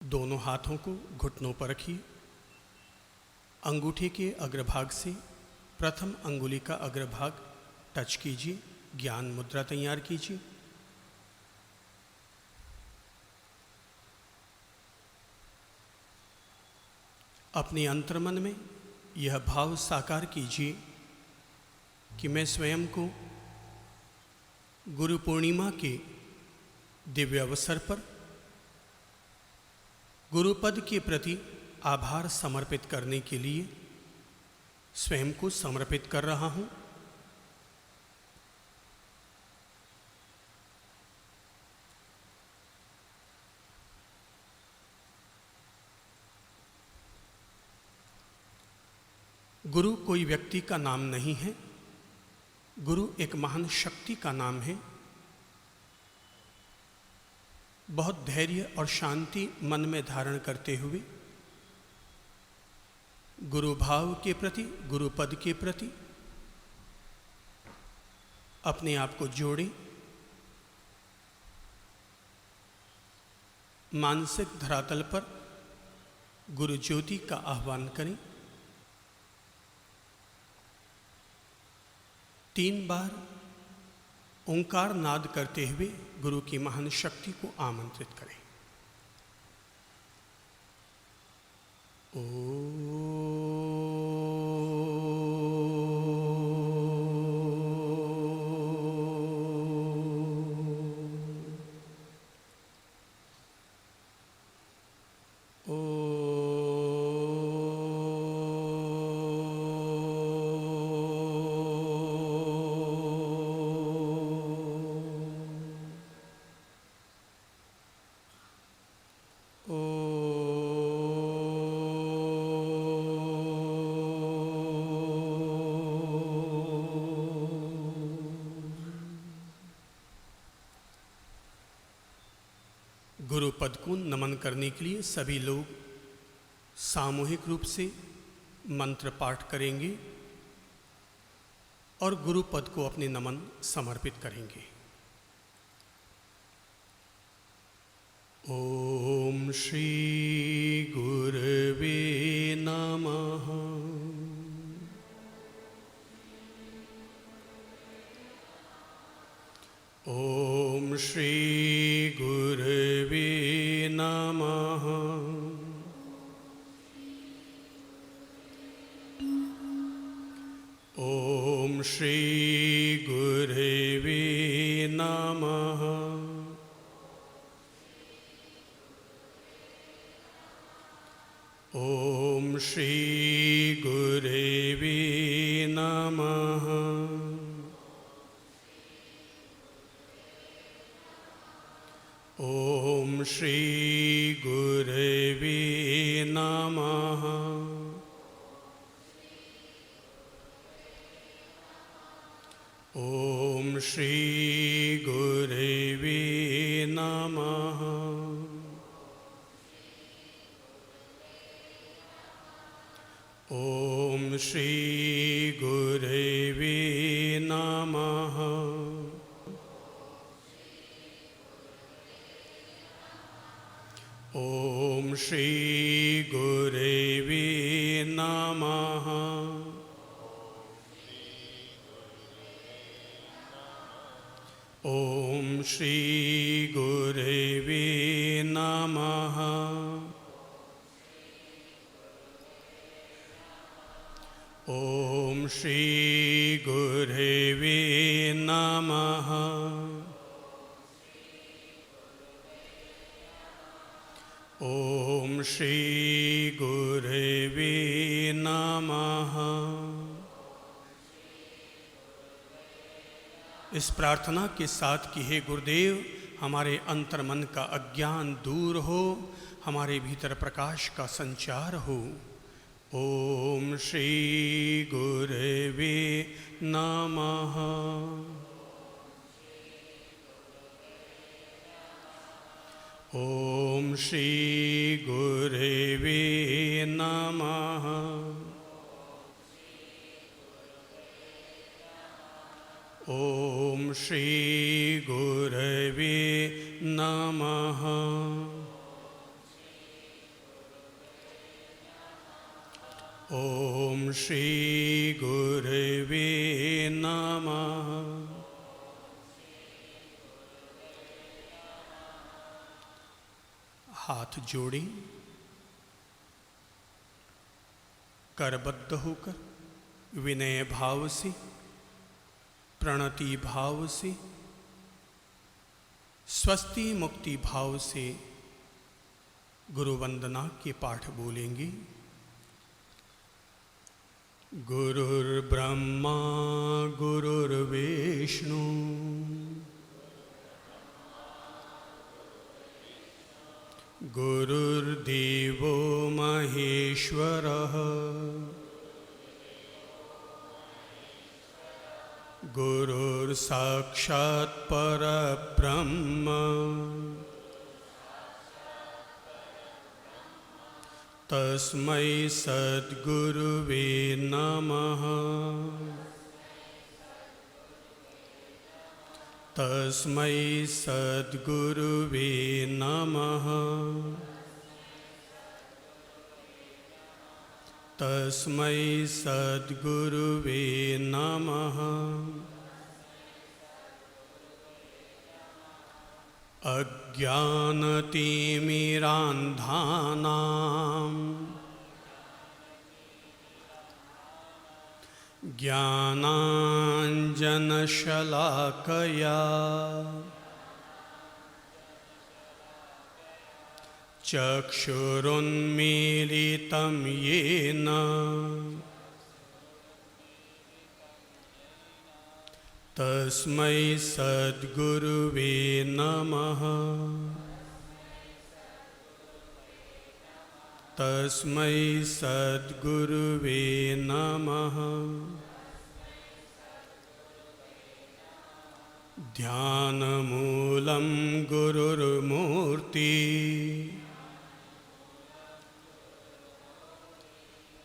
दोनों हाथों को घुटनों पर रखिए। अंगूठे के अग्रभाग से प्रथम अंगुली का अग्रभाग टच कीजिए। ज्ञान मुद्रा तैयार कीजिए। अपने अंतर्मन में यह भाव साकार कीजिए कि मैं स्वयं को गुरु पूर्णिमा के दिव्य अवसर पर गुरुपद के प्रति आभार समर्पित करने के लिए स्वयं को समर्पित कर रहा हूं। गुरु कोई व्यक्ति का नाम नहीं है, गुरु एक महान शक्ति का नाम है। बहुत धैर्य और शांति मन में धारण करते हुए गुरु भाव के प्रति, गुरु पद के प्रति अपने आप को जोड़ें। मानसिक धरातल पर गुरु ज्योति का आह्वान करें। 3 बार ओंकार नाद करते हुए गुरु की महान शक्ति को आमंत्रित करें। गुरु पद को नमन करने के लिए सभी लोग सामूहिक रूप से मंत्र पाठ करेंगे और गुरु पद को अपने नमन समर्पित करेंगे। ओम श्री गुरवे नमः। ओम श्री गुरवे नमः। ओम श्री गुरवे नमः। ओम श्री गुरवे नमः। ओम श्री गुरवे नमः। ओम श्री गुरवे नमः। ओम श्री गुरवे नमः। ओम श्री गुरवे नमः। ओम श्री गुरवे नमः। ओम श्री गुरवे नमः। ओम श्री गुरवे नमः। इस प्रार्थना के साथ कि हे गुरुदेव, हमारे अंतर्मन का अज्ञान दूर हो, हमारे भीतर प्रकाश का संचार हो। ओम श्री गुरवे नमः। ओम श्री गुरवे नमः। ओम श्री गुरवे नमः। ओम श्री गुरुवे नमः। हाथ जोड़ें, करबद्ध होकर विनय भाव से, प्रणति भाव से, स्वस्ति मुक्ति भाव से गुरु वंदना के पाठ बोलेंगे। गुरुर्ब्रह्मा गुरुर्विष्णु गुरुर्देवो महेश्वरः गुरुर्साक्षात् परब्रह्म तस्मै सद्गुरुवे नमः। तस्मै सद्गुरुवे नमः। तस्मै सद्गुरुवे नमः। अज्ञानतिमिरान्धानां ज्ञानाञ्जनशलाकया चक्षुरुन्मीलितं येन तस्मै सद्गुरुवे नमः। तस्मै सद्गुरुवे नमः। ध्यानमूलं गुरुर्मूर्ति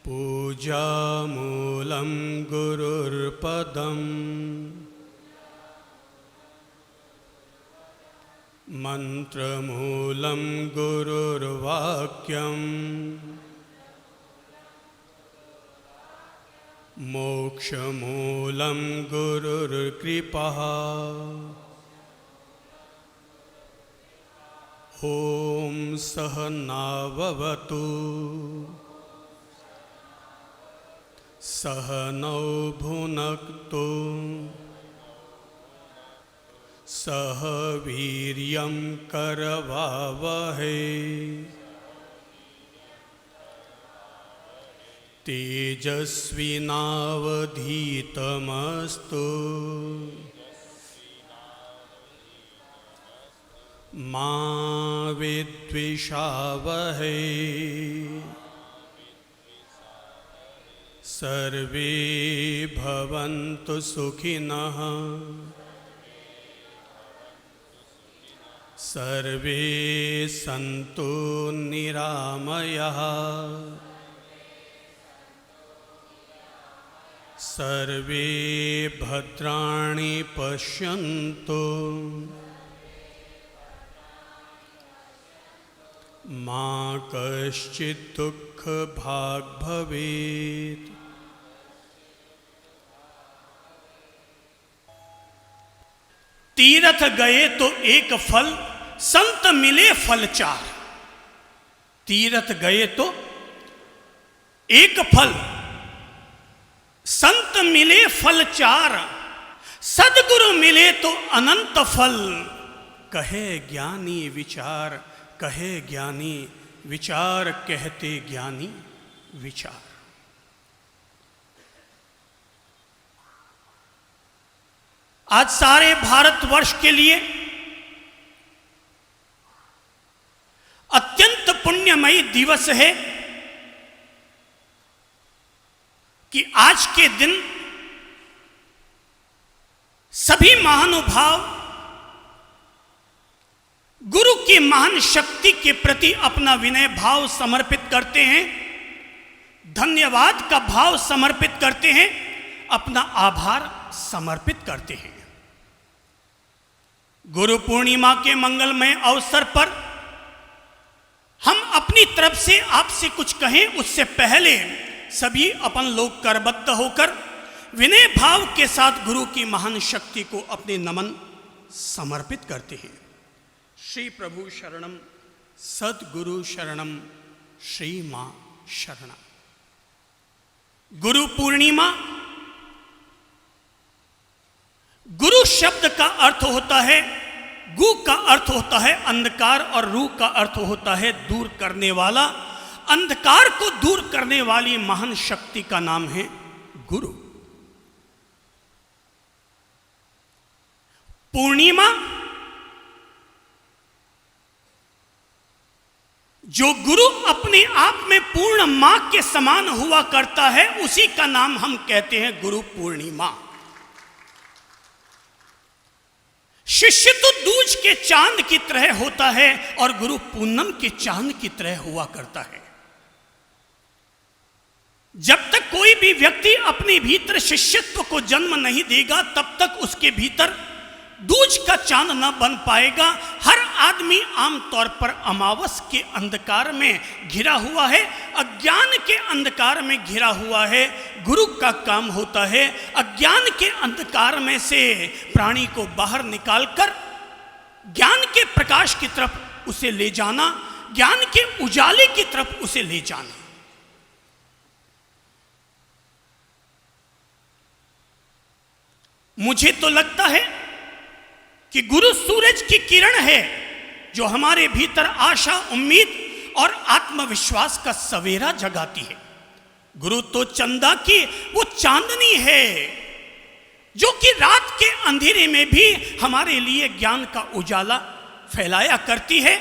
पूजामूलं गुरुर्पदम् मंत्रमूलं गुरुर्वाक्यम् मोक्षमूलं गुरुर्कृपा। ॐ सहनाववतु सहनौ भुनक्तु सह वीर्यं करवावहै तेजस्विनावधीतमस्तु मा विद्विषावहै। सर्वे भवन्तु सुखिनः सर्वे सन्तु निरामयाः सर्वे भद्राणि पश्यन्तु मा कश्चित् दुःखभाग् भवेत्। तीर्थ गए तो एक फल, संत मिले फल चार। तीर्थ गए तो एक फल, संत मिले फल चार। सद्गुरु मिले तो अनंत फल। कहे ज्ञानी विचार, कहे ज्ञानी विचार, कहते ज्ञानी विचार। आज सारे भारतवर्ष के लिए अत्यंत पुण्यमयी दिवस है कि आज के दिन सभी महानुभाव गुरु की महान शक्ति के प्रति अपना विनय भाव समर्पित करते हैं, धन्यवाद का भाव समर्पित करते हैं, अपना आभार समर्पित करते हैं। गुरु पूर्णिमा के मंगलमय अवसर पर हम अपनी तरफ से आपसे कुछ कहें उससे पहले सभी अपन लोग करबद्ध होकर विनय भाव के साथ गुरु की महान शक्ति को अपने नमन समर्पित करते हैं। श्री प्रभु शरणम, सद्गुरु शरणम, श्री मां शरणम। गुरु पूर्णिमा, गुरु शब्द का अर्थ होता है, गु का अर्थ होता है अंधकार और रू का अर्थ होता है दूर करने वाला। अंधकार को दूर करने वाली महान शक्ति का नाम है गुरु। पूर्णिमा, जो गुरु अपने आप में पूर्ण मां के समान हुआ करता है, उसी का नाम हम कहते हैं गुरु पूर्णिमा। शिष्य तो दूज के चांद की तरह होता है और गुरु पूनम के चांद की तरह हुआ करता है। जब तक कोई भी व्यक्ति अपने भीतर शिष्यत्व को जन्म नहीं देगा, तब तक उसके भीतर दूज का चांद न बन पाएगा। हर आदमी आमतौर पर अमावस के अंधकार में घिरा हुआ है, अज्ञान के अंधकार में घिरा हुआ है। गुरु का काम होता है अज्ञान के अंधकार में से प्राणी को बाहर निकालकर ज्ञान के प्रकाश की तरफ उसे ले जाना, ज्ञान के उजाले की तरफ उसे ले जाना। मुझे तो लगता है कि गुरु सूरज की किरण है जो हमारे भीतर आशा, उम्मीद और आत्मविश्वास का सवेरा जगाती है। गुरु तो चंदा की वो चांदनी है जो कि रात के अंधेरे में भी हमारे लिए ज्ञान का उजाला फैलाया करती है।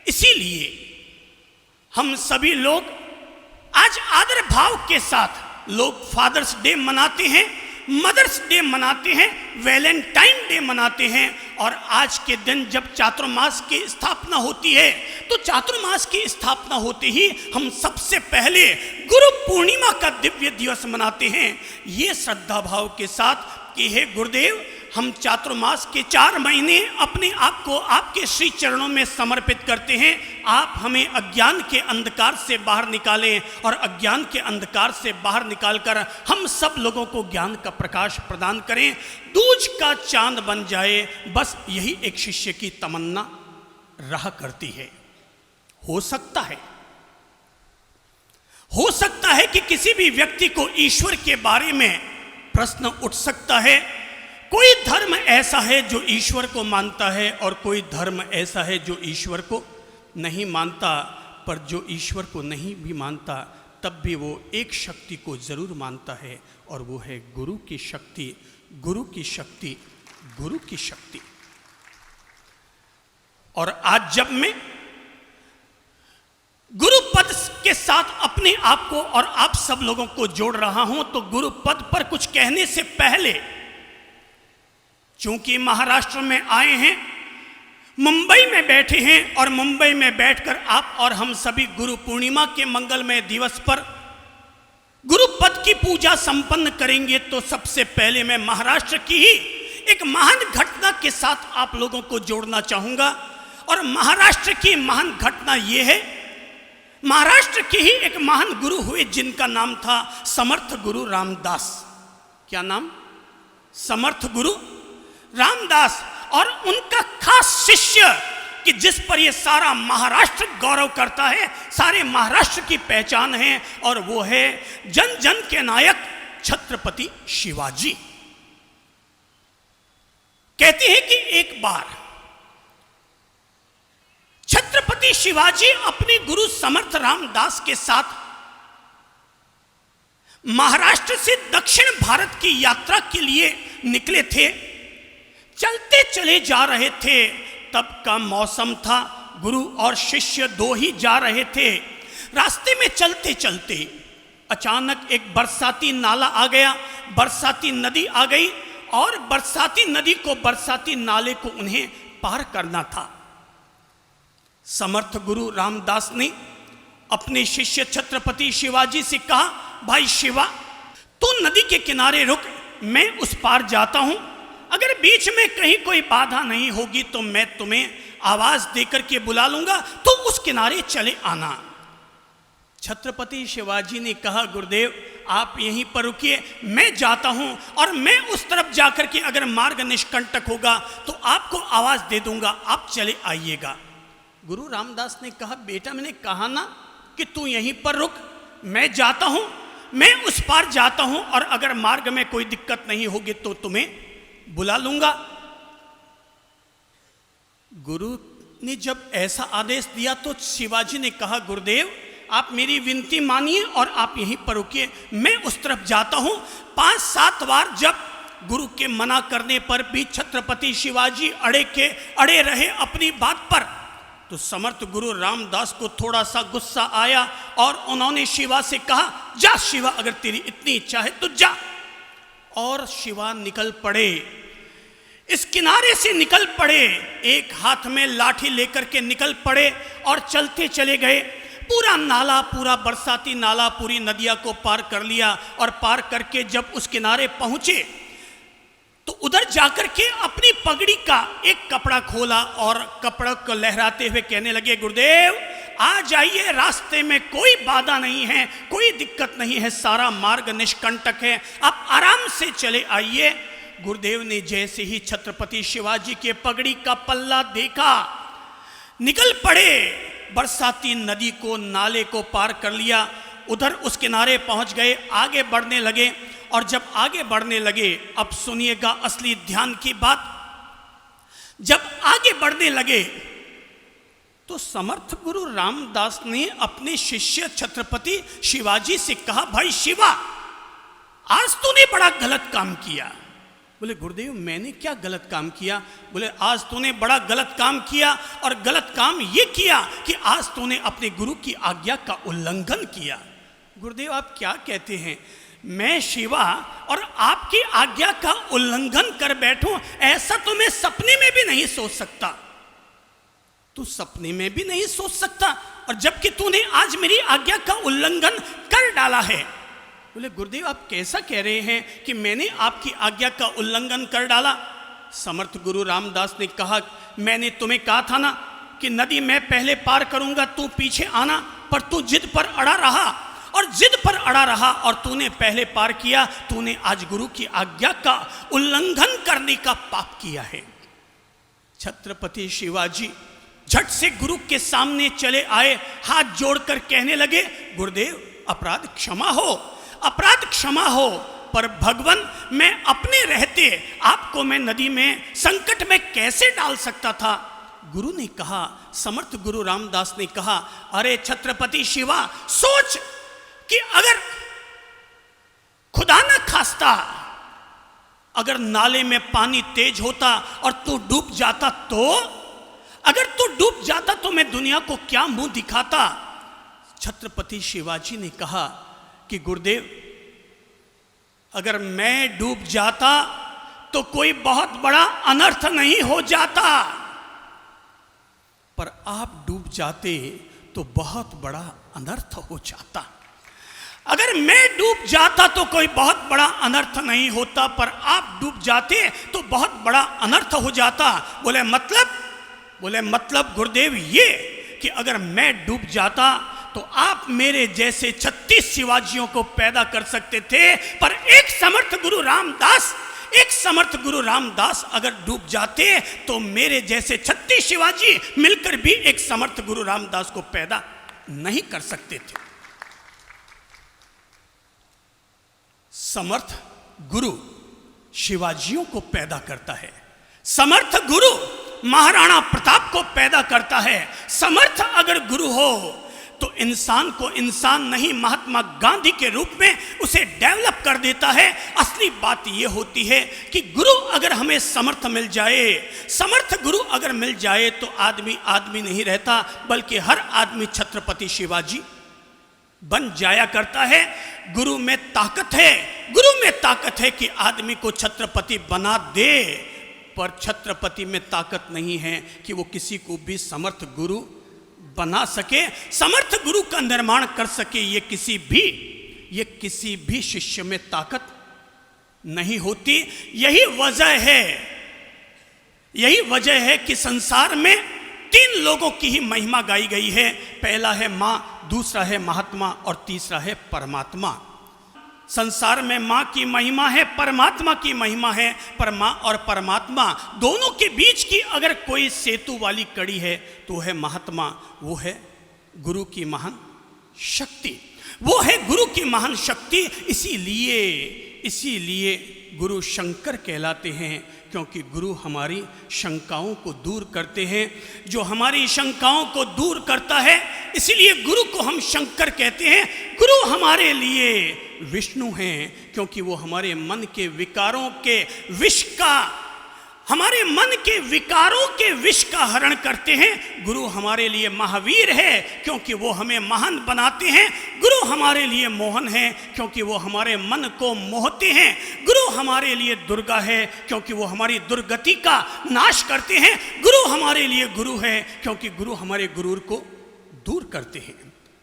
इसीलिए हम सभी लोग आज आदर भाव के साथ लोग फादर्स डे मनाते हैं, मदर्स डे मनाते हैं, वैलेंटाइन डे मनाते हैं। और आज के दिन जब चातुर्मास की स्थापना होती है, तो चातुर्मास की स्थापना होते ही हम सबसे पहले गुरु पूर्णिमा का दिव्य दिवस मनाते हैं, ये श्रद्धा भाव के साथ कि हे गुरुदेव, हम चातुर्मास के 4 महीने अपने आप को आपके श्री चरणों में समर्पित करते हैं। आप हमें अज्ञान के अंधकार से बाहर निकालें और अज्ञान के अंधकार से बाहर निकालकर हम सब लोगों को ज्ञान का प्रकाश प्रदान करें, दूज का चांद बन जाए। बस यही एक शिष्य की तमन्ना रहा करती है। हो सकता है कि किसी भी व्यक्ति को ईश्वर के बारे में प्रश्न उठ सकता है। कोई धर्म ऐसा है जो ईश्वर को मानता है और कोई धर्म ऐसा है जो ईश्वर को नहीं मानता। पर जो ईश्वर को नहीं भी मानता, तब भी वो एक शक्ति को जरूर मानता है, और वो है गुरु की शक्ति। गुरु की शक्ति, गुरु की शक्ति। और आज जब मैं गुरु पद के साथ अपने आप को और आप सब लोगों को जोड़ रहा हूं, तो गुरु पद पर कुछ कहने से पहले, चूंकि महाराष्ट्र में आए हैं, मुंबई में बैठे हैं, और मुंबई में बैठकर आप और हम सभी गुरु पूर्णिमा के मंगलमय दिवस पर गुरु पद की पूजा संपन्न करेंगे, तो सबसे पहले मैं महाराष्ट्र की ही एक महान घटना के साथ आप लोगों को जोड़ना चाहूंगा। और महाराष्ट्र की महान घटना यह है, महाराष्ट्र के ही एक महान गुरु हुए जिनका नाम था समर्थ गुरु रामदास। क्या नाम? समर्थ गुरु रामदास। और उनका खास शिष्य कि जिस पर ये सारा महाराष्ट्र गौरव करता है, सारे महाराष्ट्र की पहचान है, और वो है जन जन के नायक छत्रपति शिवाजी। कहते हैं कि एक बार छत्रपति शिवाजी अपने गुरु समर्थ रामदास के साथ महाराष्ट्र से दक्षिण भारत की यात्रा के लिए निकले थे। चलते चले जा रहे थे, तब का मौसम था, गुरु और शिष्य 2 ही जा रहे थे। रास्ते में चलते चलते अचानक एक बरसाती नाला आ गया, बरसाती नदी आ गई, और बरसाती नदी को, बरसाती नाले को उन्हें पार करना था। समर्थ गुरु रामदास ने अपने शिष्य छत्रपति शिवाजी से कहा, भाई शिवा, तू नदी के किनारे रुक, मैं उस पार जाता हूं। अगर बीच में कहीं कोई बाधा नहीं होगी तो मैं तुम्हें आवाज देकर के बुला लूंगा, तो उस किनारे चले आना। छत्रपति शिवाजी ने कहा, गुरुदेव आप यहीं पर रुकिए, मैं जाता हूं और मैं उस तरफ जाकर के अगर मार्ग निष्कंटक होगा तो आपको आवाज दे दूंगा, आप चले आइएगा। गुरु रामदास ने कहा, बेटा मैंने कहा ना कि तू यहीं पर रुक, मैं जाता हूं, मैं उस पार जाता हूं और अगर मार्ग में कोई दिक्कत नहीं होगी तो तुम्हें बुला लूंगा। गुरु ने जब ऐसा आदेश दिया तो शिवाजी ने कहा, गुरुदेव आप मेरी विनती मानिए और आप यहीं पर रुकिए, मैं उस तरफ जाता हूं। 5-7 बार जब गुरु के मना करने पर भी छत्रपति शिवाजी अड़े रहे अपनी बात पर, तो समर्थ गुरु रामदास को थोड़ा सा गुस्सा आया और उन्होंने शिवा से कहा, जा शिवा, अगर तेरी इतनी इच्छा है तो जा। और शिवा निकल पड़े, इस किनारे से निकल पड़े, एक हाथ में लाठी लेकर के निकल पड़े और चलते चले गए। पूरा नाला, पूरा बरसाती नाला, पूरी नदिया को पार कर लिया और पार करके जब उस किनारे पहुंचे तो उधर जाकर के अपनी पगड़ी का एक कपड़ा खोला और कपड़ा को लहराते हुए कहने लगे, गुरुदेव आ जाइए, रास्ते में कोई बाधा नहीं है, कोई दिक्कत नहीं है, सारा मार्ग निष्कंटक है, आप आराम से चले आइए। गुरुदेव ने जैसे ही छत्रपति शिवाजी के पगड़ी का पल्ला देखा, निकल पड़े, बरसाती नदी को, नाले को पार कर लिया, उधर उस किनारे पहुंच गए, आगे बढ़ने लगे। और जब आगे बढ़ने लगे, अब सुनिएगा असली ध्यान की बात, जब आगे बढ़ने लगे तो समर्थ गुरु रामदास ने अपने शिष्य छत्रपति शिवाजी से कहा, भाई शिवा आज तूने बड़ा गलत काम किया। बोले, गुरुदेव मैंने क्या गलत काम किया? बोले, आज तूने बड़ा गलत काम किया और गलत काम ये किया कि आज तूने अपने गुरु की आज्ञा का उल्लंघन किया। गुरुदेव आप क्या कहते हैं? मैं शिवा और आपकी आज्ञा का उल्लंघन कर बैठूं, ऐसा तो मैं सपने में भी नहीं सोच सकता। तू सपने में भी नहीं सोच सकता, और जबकि तूने आज मेरी आज्ञा का उल्लंघन कर डाला है। बोले, गुरुदेव आप कैसा कह रहे हैं कि मैंने आपकी आज्ञा का उल्लंघन कर डाला? समर्थ गुरु रामदास ने कहा, मैंने तुम्हें कहा था ना कि नदी मैं पहले पार करूंगा, तू पीछे आना, पर तू जिद पर अड़ा रहा और जिद पर अड़ा रहा और तूने पहले पार किया। तूने आज गुरु की आज्ञा का उल्लंघन करने का पाप किया है। छत्रपति शिवाजी झट से गुरु के सामने चले आए, हाथ जोड़कर कहने लगे, गुरुदेव अपराध क्षमा हो, अपराध क्षमा हो, पर भगवान मैं अपने रहते आपको मैं नदी में संकट में कैसे डाल सकता था? गुरु ने कहा, समर्थ गुरु रामदास ने कहा, अरे छत्रपति शिवा सोच कि अगर खुदा न खास्ता अगर नाले में पानी तेज होता और तू डूब जाता, तो अगर तू डूब जाता तो मैं दुनिया को क्या मुंह दिखाता? छत्रपति शिवाजी ने कहा कि गुरुदेव अगर मैं डूब जाता तो कोई बहुत बड़ा अनर्थ नहीं हो जाता, पर आप डूब जाते तो बहुत बड़ा अनर्थ हो जाता। अगर मैं डूब जाता तो कोई बहुत बड़ा अनर्थ नहीं होता, पर आप डूब जाते तो बहुत बड़ा अनर्थ हो जाता। बोले मतलब गुरुदेव ये कि अगर मैं डूब जाता तो आप मेरे जैसे 36 शिवाजियों को पैदा कर सकते थे, पर एक समर्थ गुरु रामदास अगर डूब जाते तो मेरे जैसे 36 शिवाजी मिलकर भी एक समर्थ गुरु रामदास को पैदा नहीं कर सकते थे। समर्थ गुरु शिवाजियों को पैदा करता है, समर्थ गुरु महाराणा प्रताप को पैदा करता है। समर्थ अगर गुरु हो तो इंसान को इंसान नहीं, महात्मा गांधी के रूप में उसे डेवलप कर देता है। असली बात यह होती है कि गुरु अगर हमें समर्थ मिल जाए, समर्थ गुरु अगर मिल जाए तो आदमी नहीं रहता, बल्कि हर आदमी छत्रपति शिवाजी बन जाया करता है। गुरु में ताकत है कि आदमी को छत्रपति बना दे, पर छत्रपति में ताकत नहीं है कि वो किसी को भी समर्थ गुरु बना सके, समर्थ गुरु का निर्माण कर सके। ये किसी भी शिष्य में ताकत नहीं होती। यही वजह है कि संसार में तीन लोगों की ही महिमा गाई गई है। पहला है माँ, दूसरा है महात्मा और तीसरा है परमात्मा। संसार में माँ की महिमा है, परमात्मा की महिमा है, पर माँ और परमात्मा दोनों के बीच की अगर कोई सेतु वाली कड़ी है तो है महात्मा, वो है गुरु की महान शक्ति, वो है गुरु की महान शक्ति। इसीलिए गुरु शंकर कहलाते हैं, क्योंकि गुरु हमारी शंकाओं को दूर करते हैं। जो हमारी शंकाओं को दूर करता है, इसीलिए गुरु को हम शंकर कहते हैं। गुरु हमारे लिए विष्णु हैं, क्योंकि वो हमारे मन के विकारों के विष का, हमारे मन के विकारों के विष का हरण करते हैं। गुरु हमारे लिए महावीर है, क्योंकि वो हमें महान बनाते हैं। गुरु हमारे लिए मोहन है, क्योंकि वो हमारे मन को मोहते हैं। गुरु हमारे लिए दुर्गा है, क्योंकि वो हमारी दुर्गति का नाश करते हैं। गुरु हमारे लिए गुरु है, क्योंकि गुरु हमारे गुरूर को दूर करते हैं,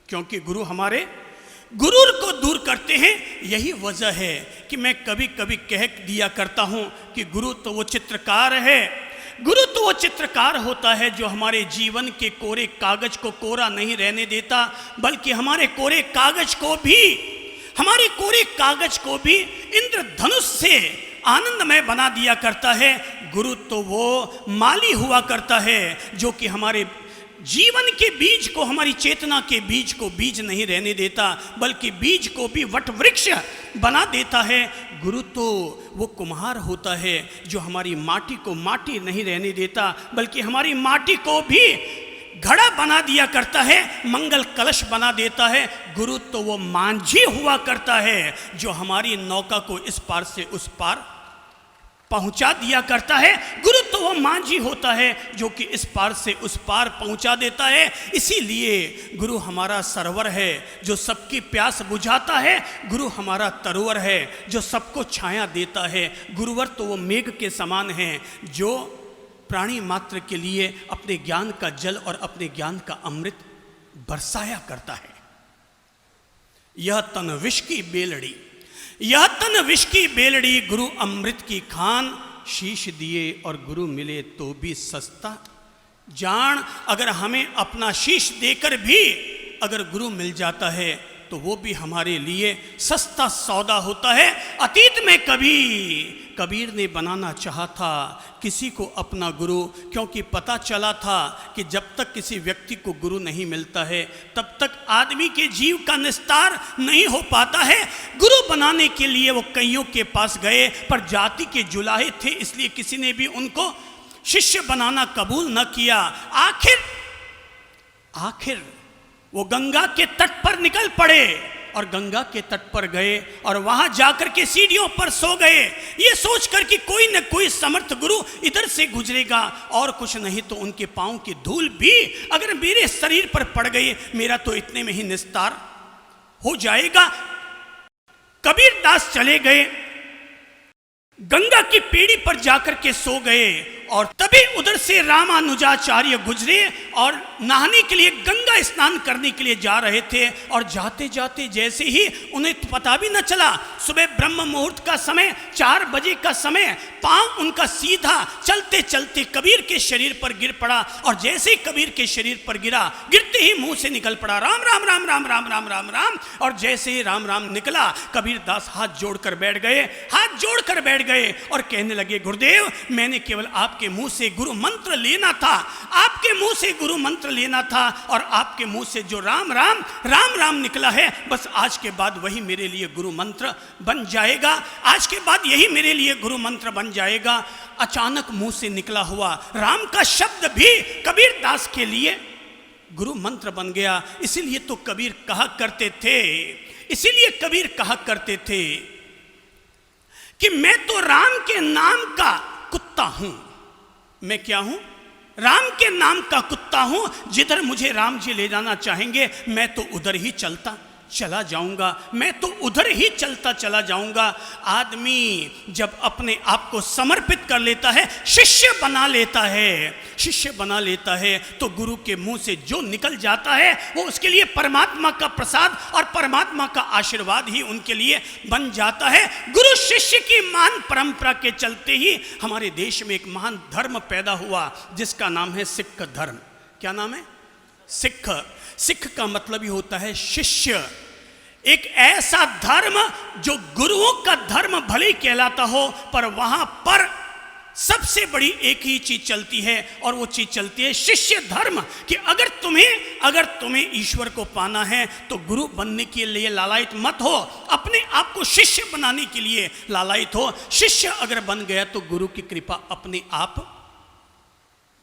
क्योंकि गुरु हमारे गुरूर को दूर करते हैं। यही वजह है कि मैं कभी कभी कह दिया करता हूँ कि गुरु तो वो चित्रकार है, गुरु तो वो चित्रकार होता है जो हमारे जीवन के कोरे कागज को कोरा नहीं रहने देता, बल्कि हमारे कोरे कागज को भी इंद्रधनुष से आनंदमय बना दिया करता है। गुरु तो वो माली हुआ करता है जो कि हमारे जीवन के बीज को, हमारी चेतना के बीज को बीज नहीं रहने देता, बल्कि बीज को भी वट वृक्ष बना देता है। गुरु तो वो कुम्हार होता है जो हमारी माटी को माटी नहीं रहने देता, बल्कि हमारी माटी को भी घड़ा बना दिया करता है, मंगल कलश बना देता है। गुरु तो वो मांझी हुआ करता है जो हमारी नौका को इस पार से उस पार पहुंचा दिया करता है। गुरु तो वो मांझी होता है जो कि इस पार से उस पार पहुंचा देता है। इसीलिए गुरु हमारा सरवर है जो सबकी प्यास बुझाता है। गुरु हमारा तरोवर है जो सबको छाया देता है। गुरुवर तो वो मेघ के समान है जो प्राणी मात्र के लिए अपने ज्ञान का जल और अपने ज्ञान का अमृत बरसाया करता है। यह तन विष की बेलड़ी, यह तन विष की बेलड़ी, गुरु अमृत की खान, शीश दिए और गुरु मिले तो भी सस्ता। जान अगर हमें अपना शीश देकर भी अगर गुरु मिल जाता है तो वो भी हमारे लिए सस्ता सौदा होता है। अतीत में कबीर ने बनाना चाहा था किसी को अपना गुरु, क्योंकि पता चला था कि जब तक किसी व्यक्ति को गुरु नहीं मिलता है तब तक आदमी के जीव का निस्तार नहीं हो पाता है। गुरु बनाने के लिए वो कईयों के पास गए, पर जाति के जुलाहे थे, इसलिए किसी ने भी उनको शिष्य बनाना कबूल न किया। आखिर वो गंगा के तट पर निकल पड़े और गंगा के तट पर गए और वहां जाकर के सीढ़ियों पर सो गए, ये सोचकर कि कोई न कोई समर्थ गुरु इधर से गुजरेगा, और कुछ नहीं तो उनके पांव की धूल भी अगर मेरे शरीर पर पड़ गई, मेरा तो इतने में ही निस्तार हो जाएगा। कबीरदास चले गए, गंगा की पेड़ी पर जाकर के सो गए, और तभी उधर से रामानुजाचार्य गुजरे और नहाने के लिए, गंगा स्नान करने के लिए जा रहे थे। और जाते जाते जैसे ही उन्हें पता भी न चला, सुबह ब्रह्म मुहूर्त का समय, 4 बजे का समय, पांव उनका सीधा चलते चलते कबीर के शरीर पर गिर पड़ा। और जैसे ही कबीर के शरीर पर गिरा, गिरते ही मुंह से निकल पड़ा राम राम राम राम राम राम राम राम। और जैसे ही राम राम निकला, कबीरदास हाथ जोड़कर बैठ गए और कहने लगे, गुरुदेव, मैंने केवल आपके मुंह से गुरु मंत्र लेना था, आपके मुंह से गुरु मंत्र लेना था, और आपके मुंह से जो राम राम राम राम निकला है, बस आज के बाद वही मेरे लिए गुरु मंत्र बन जाएगा, आज के बाद यही मेरे लिए गुरु मंत्र बन जाएगा। अचानक मुंह से निकला हुआ राम का शब्द भी कबीरदास के लिए गुरु मंत्र बन गया। इसीलिए कबीर कहा करते थे कि मैं तो राम के नाम का कुत्ता हूं। मैं क्या हूं? राम के नाम का कुत्ता हूं। जिधर मुझे राम जी ले जाना चाहेंगे, मैं तो उधर ही चलता चला जाऊंगा, मैं तो उधर ही चलता चला जाऊंगा। आदमी जब अपने आप को समर्पित कर लेता है, शिष्य बना लेता है, तो गुरु के मुंह से जो निकल जाता है वो उसके लिए परमात्मा का प्रसाद और परमात्मा का आशीर्वाद ही उनके लिए बन जाता है। गुरु शिष्य की महान परंपरा के चलते ही हमारे देश में एक महान धर्म पैदा हुआ जिसका नाम है सिख धर्म। क्या नाम है? सिख। सिख का मतलब ही होता है शिष्य। एक ऐसा धर्म जो गुरुओं का धर्म भले ही कहलाता हो, पर वहां पर सबसे बड़ी एक ही चीज चलती है, और वो चीज चलती है शिष्य धर्म। कि अगर तुम्हें ईश्वर को पाना है तो गुरु बनने के लिए लालायित मत हो, अपने आप को शिष्य बनाने के लिए लालायित हो। शिष्य अगर बन गया तो गुरु की कृपा अपने आप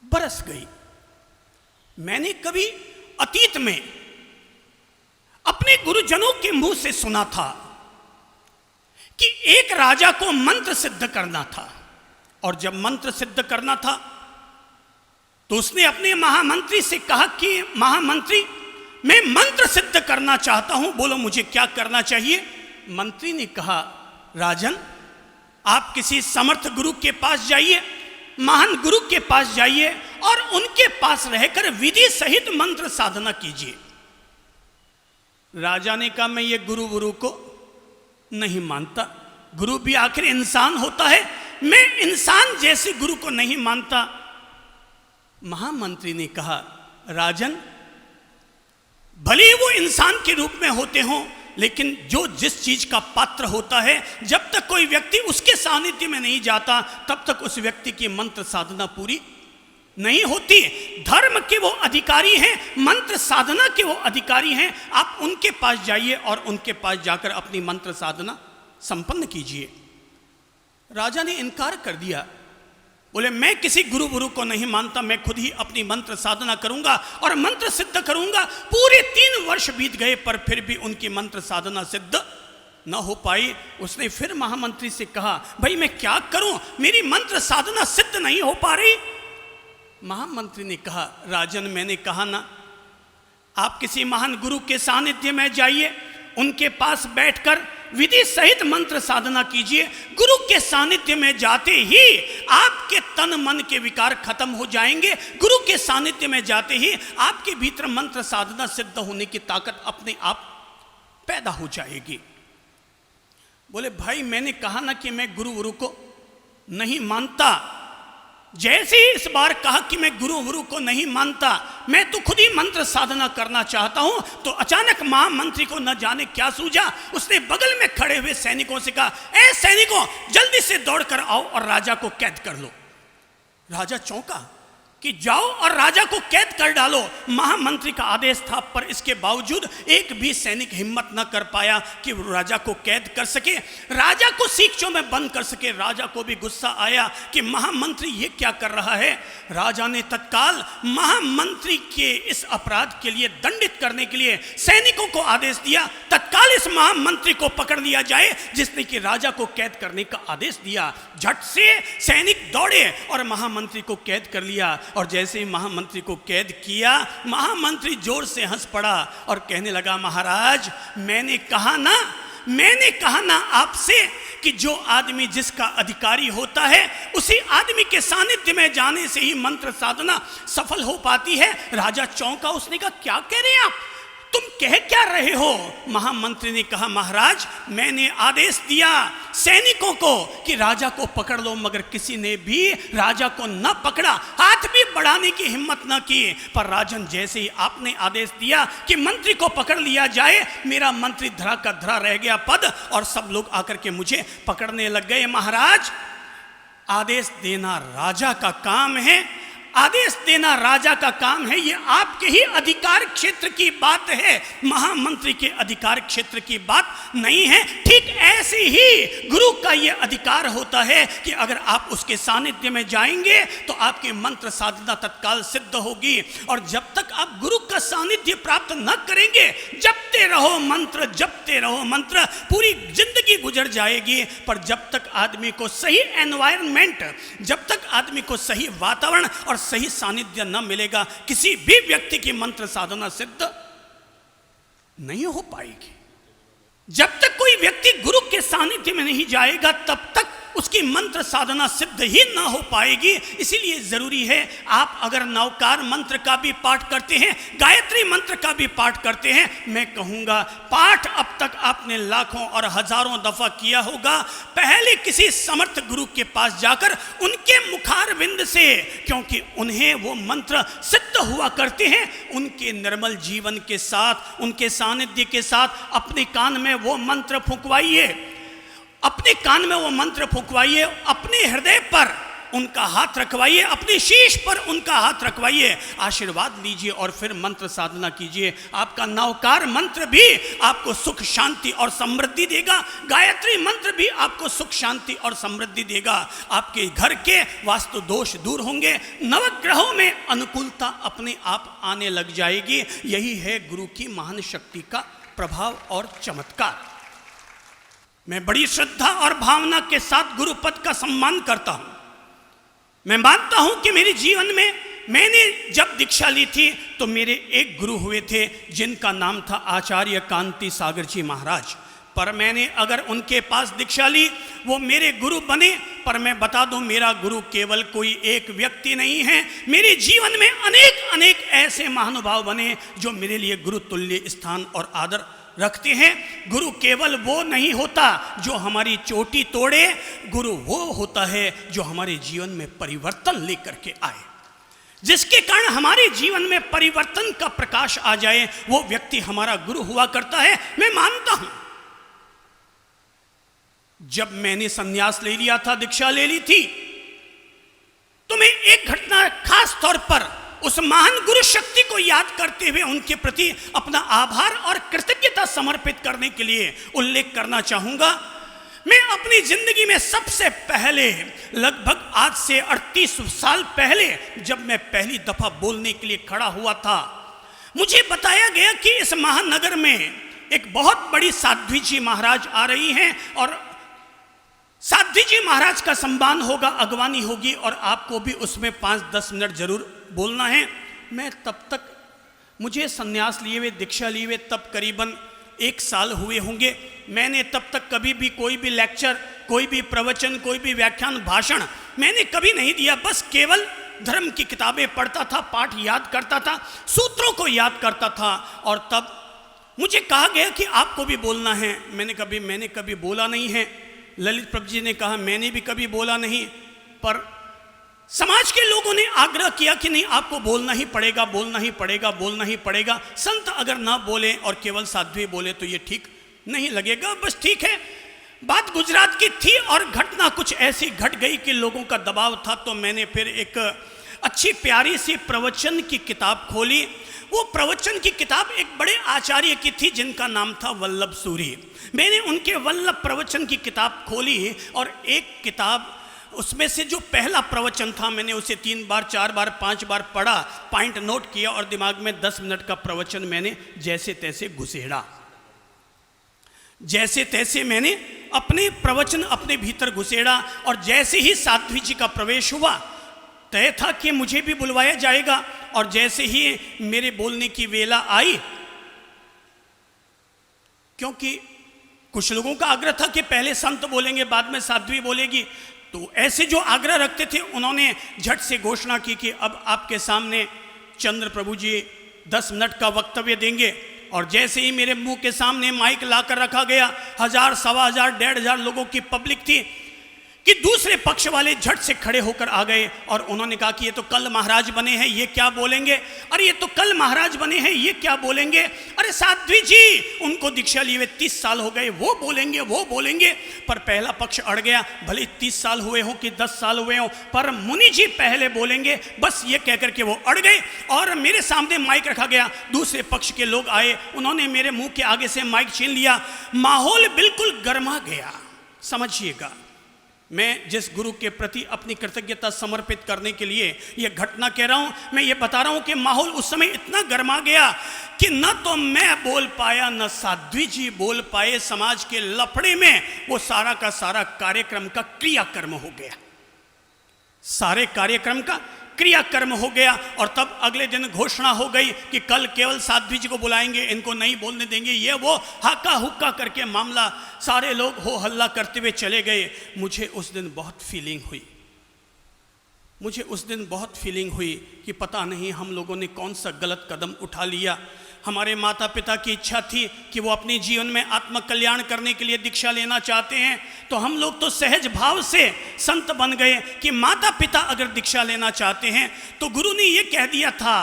बरस गई। मैंने कभी अतीत में अपने गुरुजनों के मुंह से सुना था कि एक राजा को मंत्र सिद्ध करना था, और जब मंत्र सिद्ध करना था तो उसने अपने महामंत्री से कहा कि महामंत्री, मैं मंत्र सिद्ध करना चाहता हूं, बोलो मुझे क्या करना चाहिए? मंत्री ने कहा, राजन, आप किसी समर्थ गुरु के पास जाइए, महान गुरु के पास जाइए, और उनके पास रहकर विधि सहित मंत्र साधना कीजिए। राजा ने कहा, मैं ये गुरु को नहीं मानता, गुरु भी आखिर इंसान होता है, मैं इंसान जैसे गुरु को नहीं मानता। महामंत्री ने कहा, राजन, भले ही वो इंसान के रूप में होते हों, लेकिन जो जिस चीज का पात्र होता है, जब तक कोई व्यक्ति उसके सानिध्य में नहीं जाता तब तक उस व्यक्ति की मंत्र साधना पूरी नहीं होती। धर्म के वो अधिकारी हैं, मंत्र साधना के वो अधिकारी हैं, आप उनके पास जाइए और उनके पास जाकर अपनी मंत्र साधना संपन्न कीजिए। राजा ने इनकार कर दिया, बोले मैं किसी गुरु को नहीं मानता, मैं खुद ही अपनी मंत्र साधना करूंगा और मंत्र सिद्ध करूंगा। पूरे 3 वर्ष बीत गए पर फिर भी उनकी मंत्र साधना सिद्ध न हो पाई। उसने फिर महामंत्री से कहा, भाई मैं क्या करूं, मेरी मंत्र साधना सिद्ध नहीं हो पा रही। महामंत्री ने कहा, राजन, मैंने कहा ना, आप किसी महान गुरु के सानिध्य में जाइए, उनके पास बैठकर विधि सहित मंत्र साधना कीजिए। गुरु के सानिध्य में जाते ही आपके तन मन के विकार खत्म हो जाएंगे। गुरु के सानिध्य में जाते ही आपके भीतर मंत्र साधना सिद्ध होने की ताकत अपने आप पैदा हो जाएगी। बोले, भाई मैंने कहा ना कि मैं गुरु को नहीं मानता। जैसे ही इस बार कहा कि मैं गुरु को नहीं मानता, मैं तो खुद ही मंत्र साधना करना चाहता हूं, तो अचानक महामंत्री को न जाने क्या सूझा, उसने बगल में खड़े हुए सैनिकों से कहा, ए सैनिकों, जल्दी से दौड़कर आओ और राजा को कैद कर लो। राजा चौंका कि जाओ और राजा को कैद कर डालो। महामंत्री का आदेश था, पर इसके बावजूद एक भी सैनिक हिम्मत न कर पाया कि राजा को कैद कर सके, राजा को सीखचों में बंद कर सके। राजा को भी गुस्सा आया कि महामंत्री ये क्या कर रहा है। राजा ने तत्काल महामंत्री के इस अपराध के लिए दंडित करने के लिए सैनिकों को आदेश दिया, तत्काल इस महामंत्री को पकड़ लिया जाए जिसने कि राजा को कैद करने का आदेश दिया। झट से सैनिक दौड़े और महामंत्री को कैद कर लिया, और जैसे ही महामंत्री को कैद किया, महामंत्री जोर से हंस पड़ा और कहने लगा, महाराज, मैंने कहा ना आपसे कि जो आदमी जिसका अधिकारी होता है उसी आदमी के सानिध्य में जाने से ही मंत्र साधना सफल हो पाती है। राजा चौंका, उसने कहा, क्या कह रहे हैं आप, तुम कह क्या रहे हो? महामंत्री ने कहा, महाराज, मैंने आदेश दिया सैनिकों को कि राजा को पकड़ लो, मगर किसी ने भी राजा को न पकड़ा, हाथ भी बढ़ाने की हिम्मत न की। पर राजन, जैसे ही आपने आदेश दिया कि मंत्री को पकड़ लिया जाए, मेरा मंत्री धरा का धरा रह गया पद, और सब लोग आकर के मुझे पकड़ने लग गए। महाराज, आदेश देना राजा का काम है, आदेश देना राजा का काम है, ये आपके ही अधिकार क्षेत्र की बात है, महामंत्री के अधिकार क्षेत्र की बात नहीं है। ठीक ऐसे ही गुरु का ये अधिकार होता है कि अगर आप उसके सानिध्य में जाएंगे तो आपकी मंत्र साधना तत्काल सिद्ध होगी। और जब तक आप गुरु का सानिध्य प्राप्त न करेंगे, जपते रहो मंत्र, पूरी जिंदगी गुजर जाएगी। पर जब तक आदमी को सही एनवायरनमेंट, जब तक आदमी को सही वातावरण और सही सानिध्य न मिलेगा, किसी भी व्यक्ति की मंत्र साधना सिद्ध नहीं हो पाएगी। जब तक कोई व्यक्ति गुरु के सानिध्य में नहीं जाएगा, तब तक उसकी मंत्र साधना सिद्ध ही ना हो पाएगी। इसीलिए जरूरी है आप अगर नवकार मंत्र का भी पाठ करते हैं, गायत्री मंत्र का भी पाठ करते हैं, मैं कहूँगा पाठ अब तक आपने लाखों और हजारों दफा किया होगा, पहले किसी समर्थ गुरु के पास जाकर उनके मुखारविंद से, क्योंकि उन्हें वो मंत्र सिद्ध हुआ करते हैं, उनके निर्मल जीवन के साथ, उनके सानिध्य के साथ अपने कान में वो मंत्र फुंकवाइए, अपने कान में वो मंत्र फुंकवाइए, अपने हृदय पर उनका हाथ रखवाइए, अपने शीश पर उनका हाथ रखवाइए, आशीर्वाद लीजिए और फिर मंत्र साधना कीजिए। आपका नवकार मंत्र भी आपको सुख शांति और समृद्धि देगा, गायत्री मंत्र भी आपको सुख शांति और समृद्धि देगा। आपके घर के वास्तु दोष दूर होंगे, नवग्रहों में अनुकूलता अपने आप आने लग जाएगी। यही है गुरु की महान शक्ति का प्रभाव और चमत्कार। मैं बड़ी श्रद्धा और भावना के साथ गुरुपद का सम्मान करता हूं। मैं मानता हूं कि मेरे जीवन में मैंने जब दीक्षा ली थी तो मेरे एक गुरु हुए थे जिनका नाम था आचार्य कांति सागर जी महाराज। पर मैंने अगर उनके पास दीक्षा ली, वो मेरे गुरु बने, पर मैं बता दूं मेरा गुरु केवल कोई एक व्यक्ति नहीं है। मेरे जीवन में अनेक अनेक ऐसे महानुभाव बने जो मेरे लिए गुरु तुल्य स्थान और आदर रखते हैं। गुरु केवल वो नहीं होता जो हमारी चोटी तोड़े, गुरु वो होता है जो हमारे जीवन में परिवर्तन लेकर के आए, जिसके कारण हमारे जीवन में परिवर्तन का प्रकाश आ जाए, वो व्यक्ति हमारा गुरु हुआ करता है। मैं मानता हूं जब मैंने संन्यास ले लिया था, दीक्षा ले ली थी, तो मैं एक घटना खास तौर पर उस महान गुरु शक्ति को याद करते हुए उनके प्रति अपना आभार और कृतज्ञता समर्पित करने के लिए उल्लेख करना चाहूंगा। मैं अपनी जिंदगी में सबसे पहले, लगभग आज से 38 साल पहले, जब मैं पहली दफा बोलने के लिए खड़ा हुआ था, मुझे बताया गया कि इस महानगर में एक बहुत बड़ी साध्वी जी महाराज आ रही हैं और साध्वी जी महाराज का सम्मान होगा, अगवानी होगी और आपको भी उसमें 5-10 मिनट जरूर बोलना है। मैं तब तक, मुझे संन्यास लिए हुए, दीक्षा लिए हुए तब करीबन 1 साल हुए होंगे। मैंने तब तक कभी भी कोई भी लेक्चर, कोई भी प्रवचन, कोई भी व्याख्यान, भाषण मैंने कभी नहीं दिया। बस केवल धर्म की किताबें पढ़ता था, पाठ याद करता था, सूत्रों को याद करता था। और तब मुझे कहा गया कि आपको भी बोलना है। मैंने कभी बोला नहीं है। ललित प्रभु जी ने कहा मैंने भी कभी बोला नहीं, पर समाज के लोगों ने आग्रह किया कि नहीं, आपको बोलना ही पड़ेगा, बोलना ही पड़ेगा, बोलना ही पड़ेगा। संत अगर ना बोले और केवल साध्वी बोले तो ये ठीक नहीं लगेगा। बस ठीक है। बात गुजरात की थी और घटना कुछ ऐसी घट गई कि लोगों का दबाव था, तो मैंने फिर एक अच्छी प्यारी सी प्रवचन की किताब खोली। वो प्रवचन की किताब एक बड़े आचार्य की थी जिनका नाम था वल्लभ सूरी। मैंने उनके वल्लभ प्रवचन की किताब खोली और एक किताब, उसमें से जो पहला प्रवचन था मैंने उसे 3 बार, 4 बार, 5 बार पढ़ा, पॉइंट नोट किया और दिमाग में 10 मिनट का प्रवचन मैंने जैसे तैसे घुसेड़ा। जैसे तैसे मैंने अपने प्रवचन अपने भीतर घुसेड़ा और जैसे ही साध्वी जी का प्रवेश हुआ, तय था कि मुझे भी बुलवाया जाएगा। और जैसे ही मेरे बोलने की वेला आई, क्योंकि कुछ लोगों का आग्रह था कि पहले संत बोलेंगे बाद में साध्वी बोलेगी, तो ऐसे जो आग्रह रखते थे उन्होंने झट से घोषणा की कि अब आपके सामने चंद्र प्रभु जी 10 मिनट का वक्तव्य देंगे। और जैसे ही मेरे मुंह के सामने माइक लाकर रखा गया, 1000, 1500, 1500 लोगों की पब्लिक थी कि दूसरे पक्ष वाले झट से खड़े होकर आ गए और उन्होंने कहा कि ये तो कल महाराज बने हैं, ये क्या बोलेंगे? अरे ये तो कल महाराज बने हैं, ये क्या बोलेंगे? अरे साध्वी जी, उनको दीक्षा लिए हुए 30 साल हो गए, वो बोलेंगे, वो बोलेंगे। पर पहला पक्ष अड़ गया। भले 30 साल हुए हों कि 10 साल हुए हों, पर मुनि जी पहले बोलेंगे, बस ये कहकर के वो अड़ गए। और मेरे सामने माइक रखा गया, दूसरे पक्ष के लोग आए, उन्होंने मेरे मुंह के आगे से माइक छीन लिया। माहौल बिल्कुल गर्मा गया। समझिएगा, मैं जिस गुरु के प्रति अपनी कृतज्ञता समर्पित करने के लिए यह घटना कह रहा हूं, मैं ये बता रहा हूं कि माहौल उस समय इतना गर्मा गया कि न तो मैं बोल पाया, न साध्वी जी बोल पाए। समाज के लफड़े में वो सारा का सारा कार्यक्रम का क्रियाकर्म हो गया। सारे कार्यक्रम का क्रियाकर्म हो गया। और तब अगले दिन घोषणा हो गई कि कल केवल साध्वी जी को बुलाएंगे, इनको नहीं बोलने देंगे, ये वो हाका हुक्का करके मामला, सारे लोग हो हल्ला करते हुए चले गए। मुझे उस दिन बहुत फीलिंग हुई कि पता नहीं हम लोगों ने कौन सा गलत कदम उठा लिया। हमारे माता पिता की इच्छा थी कि वो अपने जीवन में आत्म कल्याण करने के लिए दीक्षा लेना चाहते हैं, तो हम लोग तो सहज भाव से संत बन गए कि माता पिता अगर दीक्षा लेना चाहते हैं तो गुरु ने ये कह दिया था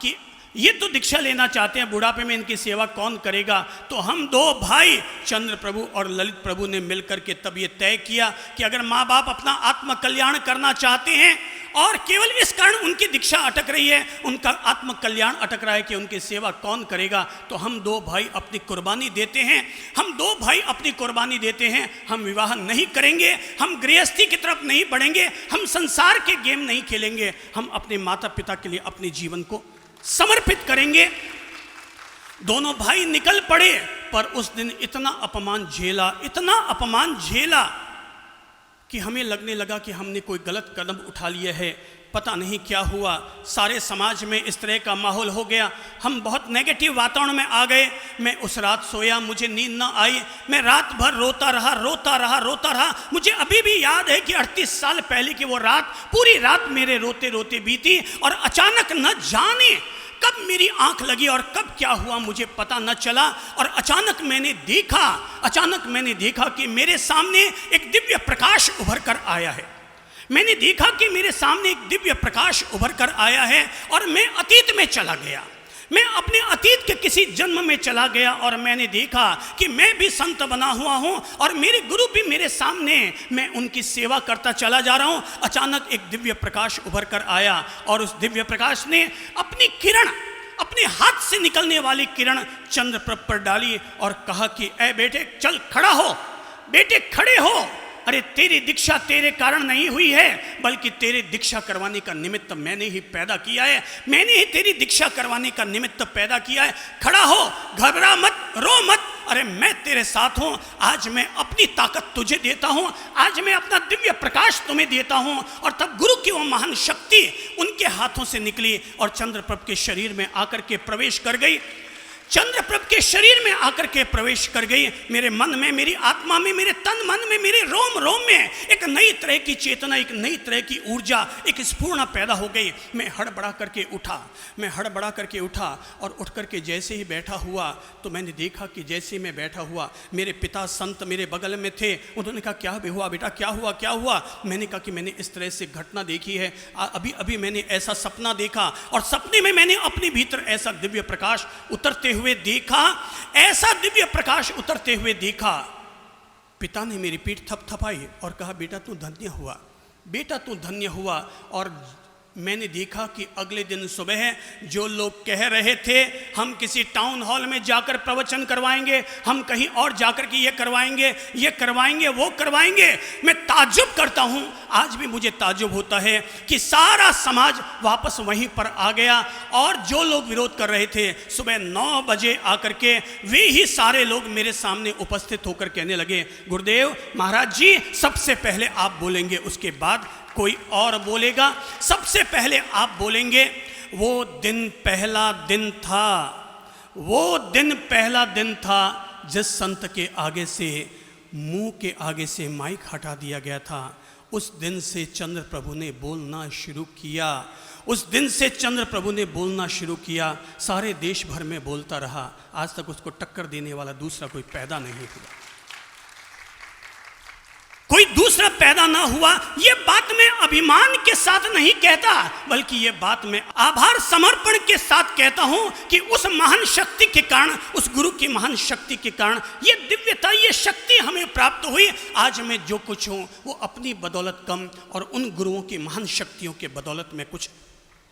कि ये तो दीक्षा लेना चाहते हैं, बुढ़ापे में इनकी सेवा कौन करेगा। तो हम दो भाई चंद्र प्रभु और ललित प्रभु ने मिलकर के तब ये तय किया कि अगर माँ बाप अपना आत्म कल्याण करना चाहते हैं और केवल इस कारण उनकी दीक्षा अटक रही है, उनका आत्म कल्याण अटक रहा है कि उनकी सेवा कौन करेगा, तो हम दो भाई अपनी कुर्बानी देते हैं। हम विवाह नहीं करेंगे, हम गृहस्थी की तरफ नहीं बढ़ेंगे, हम संसार के गेम नहीं खेलेंगे, हम अपने माता पिता के लिए अपने जीवन को समर्पित करेंगे। दोनों भाई निकल पड़े, पर उस दिन इतना अपमान झेला कि हमें लगने लगा कि हमने कोई गलत कदम उठा लिया है। पता नहीं क्या हुआ, सारे समाज में इस तरह का माहौल हो गया, हम बहुत नेगेटिव वातावरण में आ गए। मैं उस रात सोया, मुझे नींद ना आई, मैं रात भर रोता रहा। मुझे अभी भी याद है कि 38 साल पहले की वो रात, पूरी रात मेरे रोते रोते बीती। और अचानक न जाने कब मेरी आंख लगी और कब क्या हुआ मुझे पता न चला। और अचानक मैंने देखा कि मेरे सामने एक दिव्य प्रकाश उभर कर आया है। और मैं अतीत में चला गया, मैं अपने अतीत के किसी जन्म में चला गया और मैंने देखा कि मैं भी संत बना हुआ हूँ और मेरे गुरु भी मेरे सामने, मैं उनकी सेवा करता चला जा रहा हूँ। अचानक एक दिव्य प्रकाश उभर कर आया और उस दिव्य प्रकाश ने अपनी किरण, अपने हाथ से निकलने वाली किरण चंद्रप्रभ पर डाली और कहा कि ए बेटे चल खड़ा हो, बेटे खड़े हो। अरे तेरी दीक्षा तेरे कारण नहीं हुई है, बल्कि तेरे दीक्षा करवाने का निमित्त मैंने ही पैदा किया है, मैंने ही तेरी दीक्षा करवाने का निमित्त पैदा किया है। खड़ा हो, घबरा मत, रो मत, अरे मैं तेरे साथ हूँ। आज मैं अपनी ताकत तुझे देता हूँ, आज मैं अपना दिव्य प्रकाश तुम्हें देता हूँ। और तब गुरु की वो महान शक्ति उनके हाथों से निकली और चंद्रप्रभ के शरीर में आकर के प्रवेश कर गई। चंद्रप्रभ के शरीर में आकर के प्रवेश कर गई। मेरे मन में, मेरी आत्मा में, मेरे तन मन में, मेरे रोम रोम में एक नई तरह की चेतना, एक नई तरह की ऊर्जा, एक स्फूर्णा पैदा हो गई। मैं हड़बड़ा करके उठा और उठ करके जैसे ही बैठा हुआ तो मैंने देखा कि जैसे मैं बैठा हुआ मेरे पिता संत मेरे बगल में थे। उन्होंने कहा क्या हुआ बेटा, क्या हुआ। मैंने कहा कि मैंने इस तरह से घटना देखी है, अभी मैंने ऐसा सपना देखा और सपने में मैंने अपने भीतर ऐसा दिव्य प्रकाश उतरते हुए देखा। पिता ने मेरी पीठ थपथपाई और कहा बेटा तू धन्य हुआ। और मैंने देखा कि अगले दिन सुबह जो लोग कह रहे थे हम किसी टाउन हॉल में जाकर प्रवचन करवाएंगे, हम कहीं और जाकर के ये करवाएंगे वो करवाएंगे, मैं ताज्जुब करता हूँ, आज भी मुझे ताज्जुब होता है कि सारा समाज वापस वहीं पर आ गया। और जो लोग विरोध कर रहे थे सुबह 9 बजे आकर के वे ही सारे लोग मेरे सामने उपस्थित होकर कहने लगे गुरुदेव महाराज जी सबसे पहले आप बोलेंगे, उसके बाद कोई और बोलेगा, सबसे पहले आप बोलेंगे। वो दिन पहला दिन था जिस संत के आगे से, मुंह के आगे से माइक हटा दिया गया था। उस दिन से चंद्र प्रभु ने बोलना शुरू किया। सारे देश भर में बोलता रहा, आज तक उसको टक्कर देने वाला दूसरा कोई पैदा नहीं हुआ, कोई दूसरा पैदा ना हुआ। ये बात मैं अभिमान के साथ नहीं कहता, बल्कि ये बात मैं आभार समर्पण के साथ कहता हूं कि उस महान शक्ति के कारण, उस गुरु की महान शक्ति के कारण ये दिव्यता, ये शक्ति हमें प्राप्त हुई। आज मैं जो कुछ हूं वो अपनी बदौलत कम और उन गुरुओं की महान शक्तियों के बदौलत में कुछ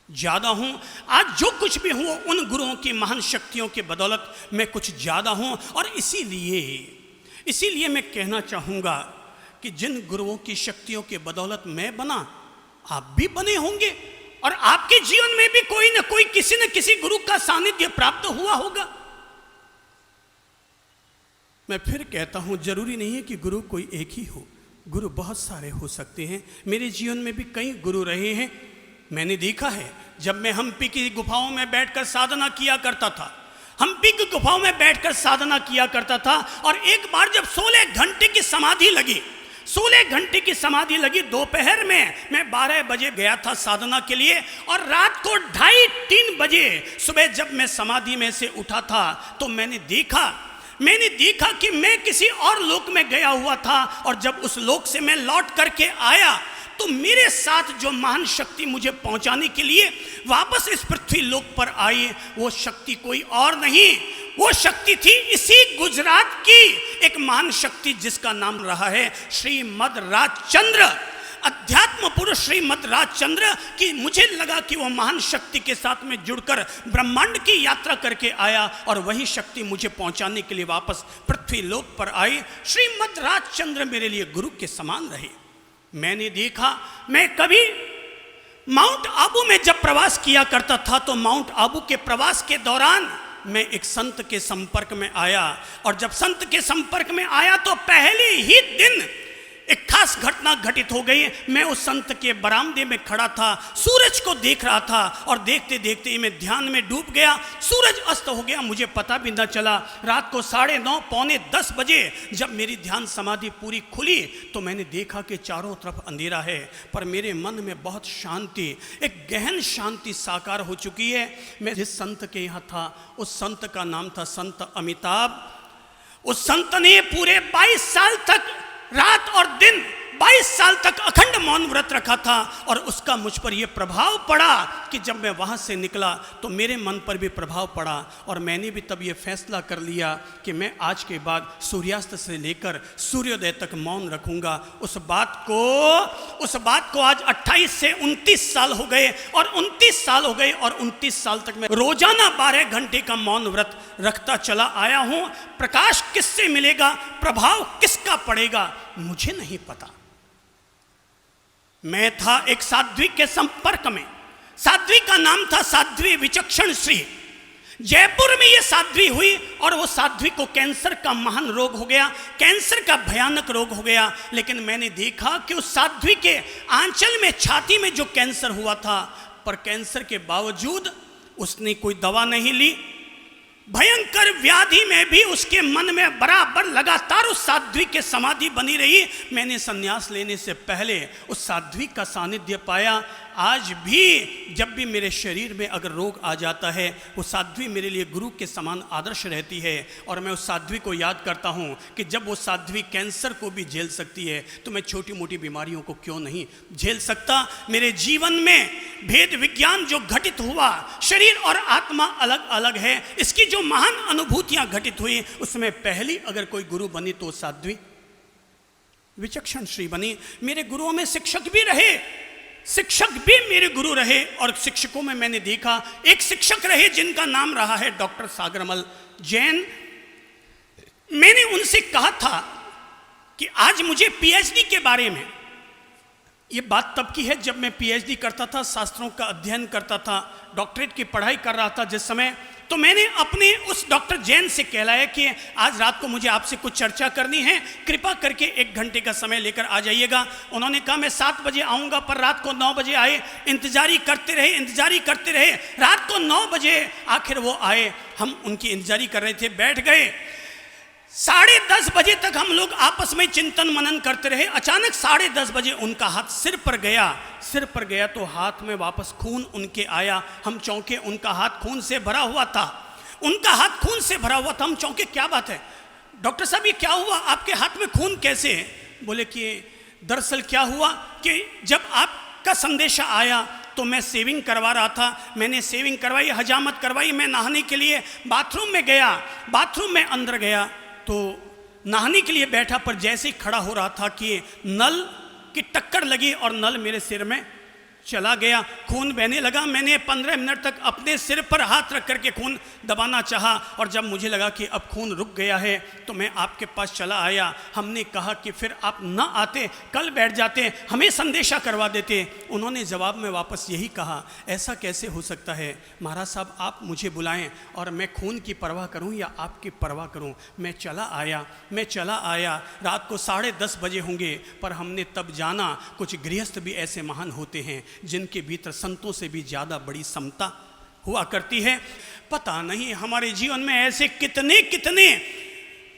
ज़्यादा हूँ। आज जो कुछ भी हूँ उन गुरुओं की महान शक्तियों के बदौलत मैं कुछ ज़्यादा हूँ। और इसीलिए मैं कहना चाहूँगा कि जिन गुरुओं की शक्तियों के बदौलत मैं बना, आप भी बने होंगे और आपके जीवन में भी कोई न कोई, किसी न किसी गुरु का सानिध्य प्राप्त हुआ होगा। मैं फिर कहता हूं जरूरी नहीं है कि गुरु कोई एक ही हो, गुरु बहुत सारे हो सकते हैं। मेरे जीवन में भी कई गुरु रहे हैं, मैंने देखा है जब मैं हम्पी की गुफाओं में बैठकर साधना किया करता था, हम्पी की गुफाओं में बैठकर साधना किया करता था, और एक बार जब 16 घंटे की समाधि लगी, 16 घंटे की समाधि लगी, दोपहर में मैं 12 बजे गया था साधना के लिए, और रात को 2:30-3 बजे सुबह जब मैं समाधि में से उठा था तो मैंने देखा कि मैं किसी और लोक में गया हुआ था, और जब उस लोक से मैं लौट करके आया तो मेरे साथ जो महान शक्ति मुझे पहुंचाने के लिए वापस इस पृथ्वी लोक पर आई, वो शक्ति कोई और नहीं, वो शक्ति थी इसी गुजरात की एक महान शक्ति जिसका नाम रहा है श्रीमद राजचंद्र, अध्यात्म पुरुष श्रीमद राजचंद्र। कि मुझे लगा कि वो महान शक्ति के साथ में जुड़कर ब्रह्मांड की यात्रा करके आया, और वही शक्ति मुझे पहुंचाने के लिए वापस पृथ्वी लोक पर आई। श्रीमद राजचंद्र मेरे लिए गुरु के समान रहे। मैंने देखा, मैं कभी माउंट आबू में जब प्रवास किया करता था तो माउंट आबू के प्रवास के दौरान मैं एक संत के संपर्क में आया, और जब संत के संपर्क में आया तो पहले ही दिन एक खास घटना घटित हो गई। मैं उस संत के बरामदे में खड़ा था, सूरज को देख रहा था, और देखते देखते मैं ध्यान में डूब गया। सूरज अस्त हो गया, मुझे पता भी न चला। रात को 9:30 पौने 10 बजे जब मेरी ध्यान समाधि पूरी खुली तो मैंने देखा कि चारों तरफ अंधेरा है, पर मेरे मन में बहुत शांति, एक गहन शांति साकार हो चुकी है। मैं जिस संत के यहाँ था उस संत का नाम था संत अमिताभ। उस संत ने पूरे 22 साल तक रात और दिन 22 साल तक अखंड मौन व्रत रखा था, और उसका मुझ पर यह प्रभाव पड़ा कि जब मैं वहाँ से निकला तो मेरे मन पर भी प्रभाव पड़ा, और मैंने भी तब ये फैसला कर लिया कि मैं आज के बाद सूर्यास्त से लेकर सूर्योदय तक मौन रखूंगा। उस बात को आज 28 से 29 साल हो गए, और 29 साल हो गए, और 29 साल तक मैं रोजाना 12 घंटे का मौन व्रत रखता चला आया हूँ। प्रकाश किससे मिलेगा, प्रभाव किसका पड़ेगा, मुझे नहीं पता। मैं था एक साध्वी के संपर्क में। साध्वी का नाम था साध्वी विचक्षण श्री। जयपुर में यह साध्वी हुई, और वो साध्वी को कैंसर का महान रोग हो गया, कैंसर का भयानक रोग हो गया। लेकिन मैंने देखा कि उस साध्वी के आंचल में, छाती में जो कैंसर हुआ था, पर कैंसर के बावजूद उसने कोई दवा नहीं ली। भयंकर व्याधि में भी उसके मन में बराबर लगातार उस साध्वी के समाधि बनी रही। मैंने संन्यास लेने से पहले उस साध्वी का सानिध्य पाया। आज भी जब भी मेरे शरीर में अगर रोग आ जाता है, वो साध्वी मेरे लिए गुरु के समान आदर्श रहती है। और मैं उस साध्वी को याद करता हूँ कि जब वो साध्वी कैंसर को भी झेल सकती है तो मैं छोटी मोटी बीमारियों को क्यों नहीं झेल सकता। मेरे जीवन में भेद विज्ञान जो घटित हुआ, शरीर और आत्मा अलग अलग है, इसकी जो महान अनुभूतियां घटित हुई, उसमें पहली अगर कोई गुरु बनी तो साध्वी विचक्षण श्री बनी। मेरे गुरुओं में शिक्षक भी रहे, शिक्षक भी मेरे गुरु रहे, और शिक्षकों में मैंने देखा एक शिक्षक रहे जिनका नाम रहा है डॉक्टर सागरमल जैन। मैंने उनसे कहा था कि आज मुझे पीएचडी के बारे में, ये बात तब की है जब मैं पीएचडी करता था, शास्त्रों का अध्ययन करता था, डॉक्टरेट की पढ़ाई कर रहा था जिस समय, तो मैंने अपने उस डॉक्टर जैन से कहलाया कि आज रात को मुझे आपसे कुछ चर्चा करनी है, कृपा करके 1 घंटे का समय लेकर आ जाइएगा। उन्होंने कहा मैं 7 बजे आऊँगा, पर रात को 9 बजे आए। इंतजारी करते रहे, रात को 9 बजे आखिर वो आए। हम उनकी इंतजारी कर रहे थे, बैठ गए। 10:30 बजे तक हम लोग आपस में चिंतन मनन करते रहे। अचानक 10:30 बजे उनका हाथ सिर पर गया तो हाथ में वापस खून उनके आया। हम चौंके, उनका हाथ खून से भरा हुआ था, हम चौंके, क्या बात है डॉक्टर साहब, ये क्या हुआ, आपके हाथ में खून कैसे? बोले कि दरअसल क्या हुआ कि जब आपका संदेशा आया तो मैं सेविंग करवा रहा था, मैंने सेविंग करवाई, हजामत करवाई, मैं नहाने के लिए बाथरूम में गया, बाथरूम में अंदर गया तो नहाने के लिए बैठा, पर जैसे ही खड़ा हो रहा था कि नल की टक्कर लगी और नल मेरे सिर में चला गया, खून बहने लगा। मैंने 15 मिनट तक अपने सिर पर हाथ रख करके खून दबाना चाहा, और जब मुझे लगा कि अब खून रुक गया है तो मैं आपके पास चला आया। हमने कहा कि फिर आप ना आते, कल बैठ जाते, हमें संदेशा करवा देते। उन्होंने जवाब में वापस यही कहा, ऐसा कैसे हो सकता है महाराज साहब, आप मुझे बुलाएं और मैं खून की परवाह करूं या आपकी परवाह करूं। मैं चला आया। रात को 10:30 बजे होंगे, पर हमने तब जाना कुछ गृहस्थ भी ऐसे महान होते हैं जिनके भीतर संतों से भी ज़्यादा बड़ी समता हुआ करती है। पता नहीं हमारे जीवन में ऐसे कितने कितने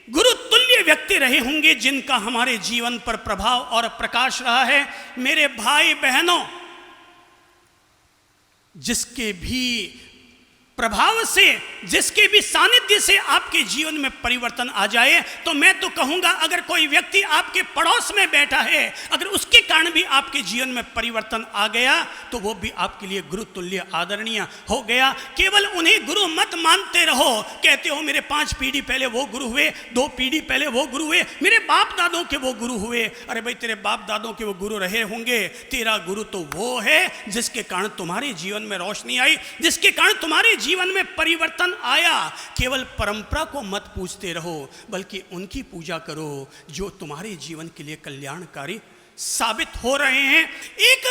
गुरु तुल्य व्यक्ति रहे होंगे जिनका हमारे जीवन पर प्रभाव और प्रकाश रहा है। मेरे भाई बहनों, जिसके भी प्रभाव से, जिसके भी सानिध्य से आपके जीवन में परिवर्तन आ जाए, तो मैं तो कहूंगा अगर कोई व्यक्ति आपके पड़ोस में बैठा है, अगर उसके कारण भी आपके जीवन में परिवर्तन आ गया, तो वो भी आपके लिए गुरु तुल्य आदरणीय हो गया। केवल उन्हें गुरु मत मानते रहो। कहते हो मेरे 5 पीढ़ी पहले वो गुरु हुए, 2 पीढ़ी पहले वो गुरु हुए, मेरे बाप दादों के वो गुरु हुए। अरे भाई, तेरे बाप दादों के वो गुरु रहे होंगे, तेरा गुरु तो वो है जिसके कारण तुम्हारे जीवन में रोशनी आई, जिसके कारण तुम्हारे जीवन में परिवर्तन आया। केवल परंपरा को मत पूजते रहो, बल्कि उनकी पूजा करो जो तुम्हारे जीवन के लिए कल्याणकारी साबित हो रहे हैं। एक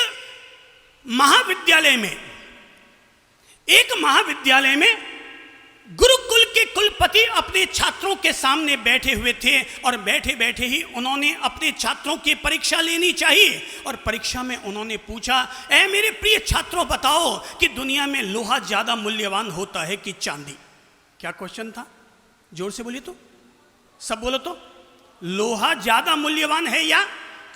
महाविद्यालय में गुरुकुल के कुलपति अपने छात्रों के सामने बैठे हुए थे और बैठे बैठे ही उन्होंने अपने छात्रों की परीक्षा लेनी चाहिए। और परीक्षा में उन्होंने पूछा, ऐ मेरे प्रिय छात्रों, बताओ कि दुनिया में लोहा ज़्यादा मूल्यवान होता है कि चांदी? क्या क्वेश्चन था? जोर से बोलिए तो, सब बोलो तो। लोहा ज़्यादा मूल्यवान है या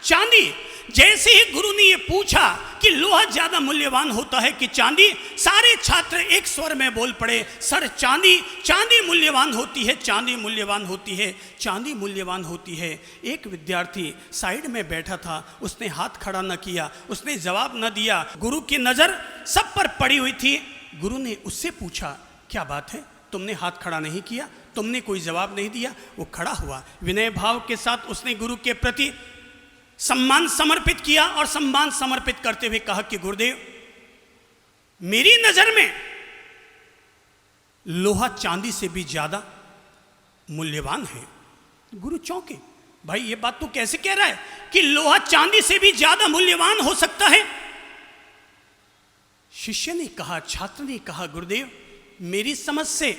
चांदी? जैसे ही गुरु ने ये पूछा कि लोहा ज्यादा मूल्यवान होता है कि चांदी, सारे छात्र एक स्वर में बोल पड़े, सर चांदी मूल्यवान होती है, चांदी मूल्यवान होती है, चांदी मूल्यवान होती है। एक विद्यार्थी साइड में बैठा था, उसने हाथ खड़ा न किया, उसने जवाब न दिया। गुरु की नजर सब पर पड़ी हुई थी। गुरु ने उससे पूछा, क्या बात है, तुमने हाथ खड़ा नहीं किया, तुमने कोई जवाब नहीं दिया? वो खड़ा हुआ, विनय भाव के साथ उसने गुरु के प्रति सम्मान समर्पित किया और सम्मान समर्पित करते हुए कहा कि गुरुदेव, मेरी नजर में लोहा चांदी से भी ज्यादा मूल्यवान है। गुरु चौंके, भाई ये बात तू कैसे कह रहा है कि लोहा चांदी से भी ज्यादा मूल्यवान हो सकता है? शिष्य ने कहा, छात्र ने कहा, गुरुदेव, मेरी समझ से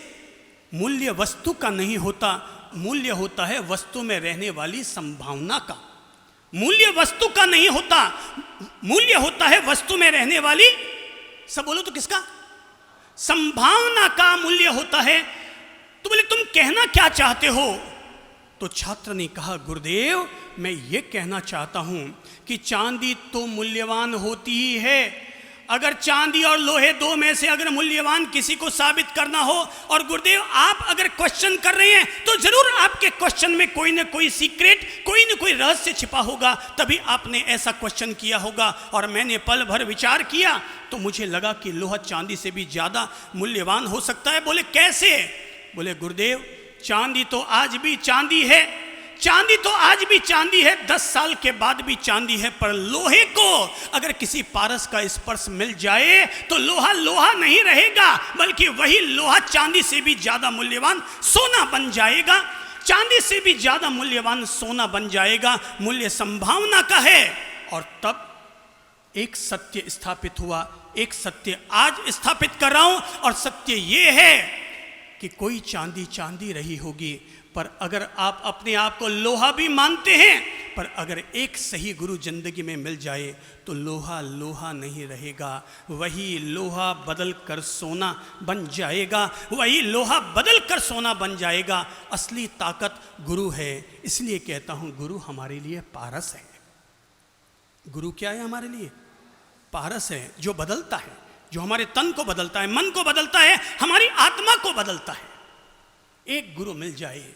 मूल्य वस्तु का नहीं होता, मूल्य होता है वस्तु में रहने वाली संभावना का। मूल्य वस्तु का नहीं होता, मूल्य होता है वस्तु में रहने वाली, सब बोलो तो किसका? संभावना का मूल्य होता है। तो बोले तुम कहना क्या चाहते हो? तो छात्र ने कहा, गुरुदेव, मैं ये कहना चाहता हूं कि चांदी तो मूल्यवान होती ही है। अगर चांदी और लोहे दो में से अगर मूल्यवान किसी को साबित करना हो, और गुरुदेव आप अगर क्वेश्चन कर रहे हैं तो जरूर आपके क्वेश्चन में कोई ना कोई सीक्रेट, कोई ना कोई रहस्य छिपा होगा, तभी आपने ऐसा क्वेश्चन किया होगा। और मैंने पल भर विचार किया तो मुझे लगा कि लोहा चांदी से भी ज्यादा मूल्यवान हो सकता है। बोले कैसे? बोले गुरुदेव, चांदी तो आज भी चांदी है, चांदी तो आज भी चांदी है, 10 साल के बाद भी चांदी है, पर लोहे को अगर किसी पारस का स्पर्श मिल जाए तो लोहा लोहा नहीं रहेगा, बल्कि वही लोहा चांदी से भी ज्यादा मूल्यवान सोना बन जाएगा। चांदी से भी ज्यादा मूल्यवान सोना बन जाएगा। मूल्य संभावना का है। और तब एक सत्य स्थापित हुआ, एक सत्य आज स्थापित कर रहा हूं, और सत्य ये है कि कोई चांदी चांदी रही होगी, पर अगर आप अपने आप को लोहा भी मानते हैं, पर अगर एक सही गुरु जिंदगी में मिल जाए तो लोहा लोहा नहीं रहेगा, वही लोहा बदल कर सोना बन जाएगा, वही लोहा बदल कर सोना बन जाएगा। असली ताकत गुरु है। इसलिए कहता हूं, गुरु हमारे लिए पारस है। गुरु क्या है हमारे लिए? पारस है, जो बदलता है, जो हमारे तन को बदलता है, मन को बदलता है, हमारी आत्मा को बदलता है। एक गुरु मिल जाए।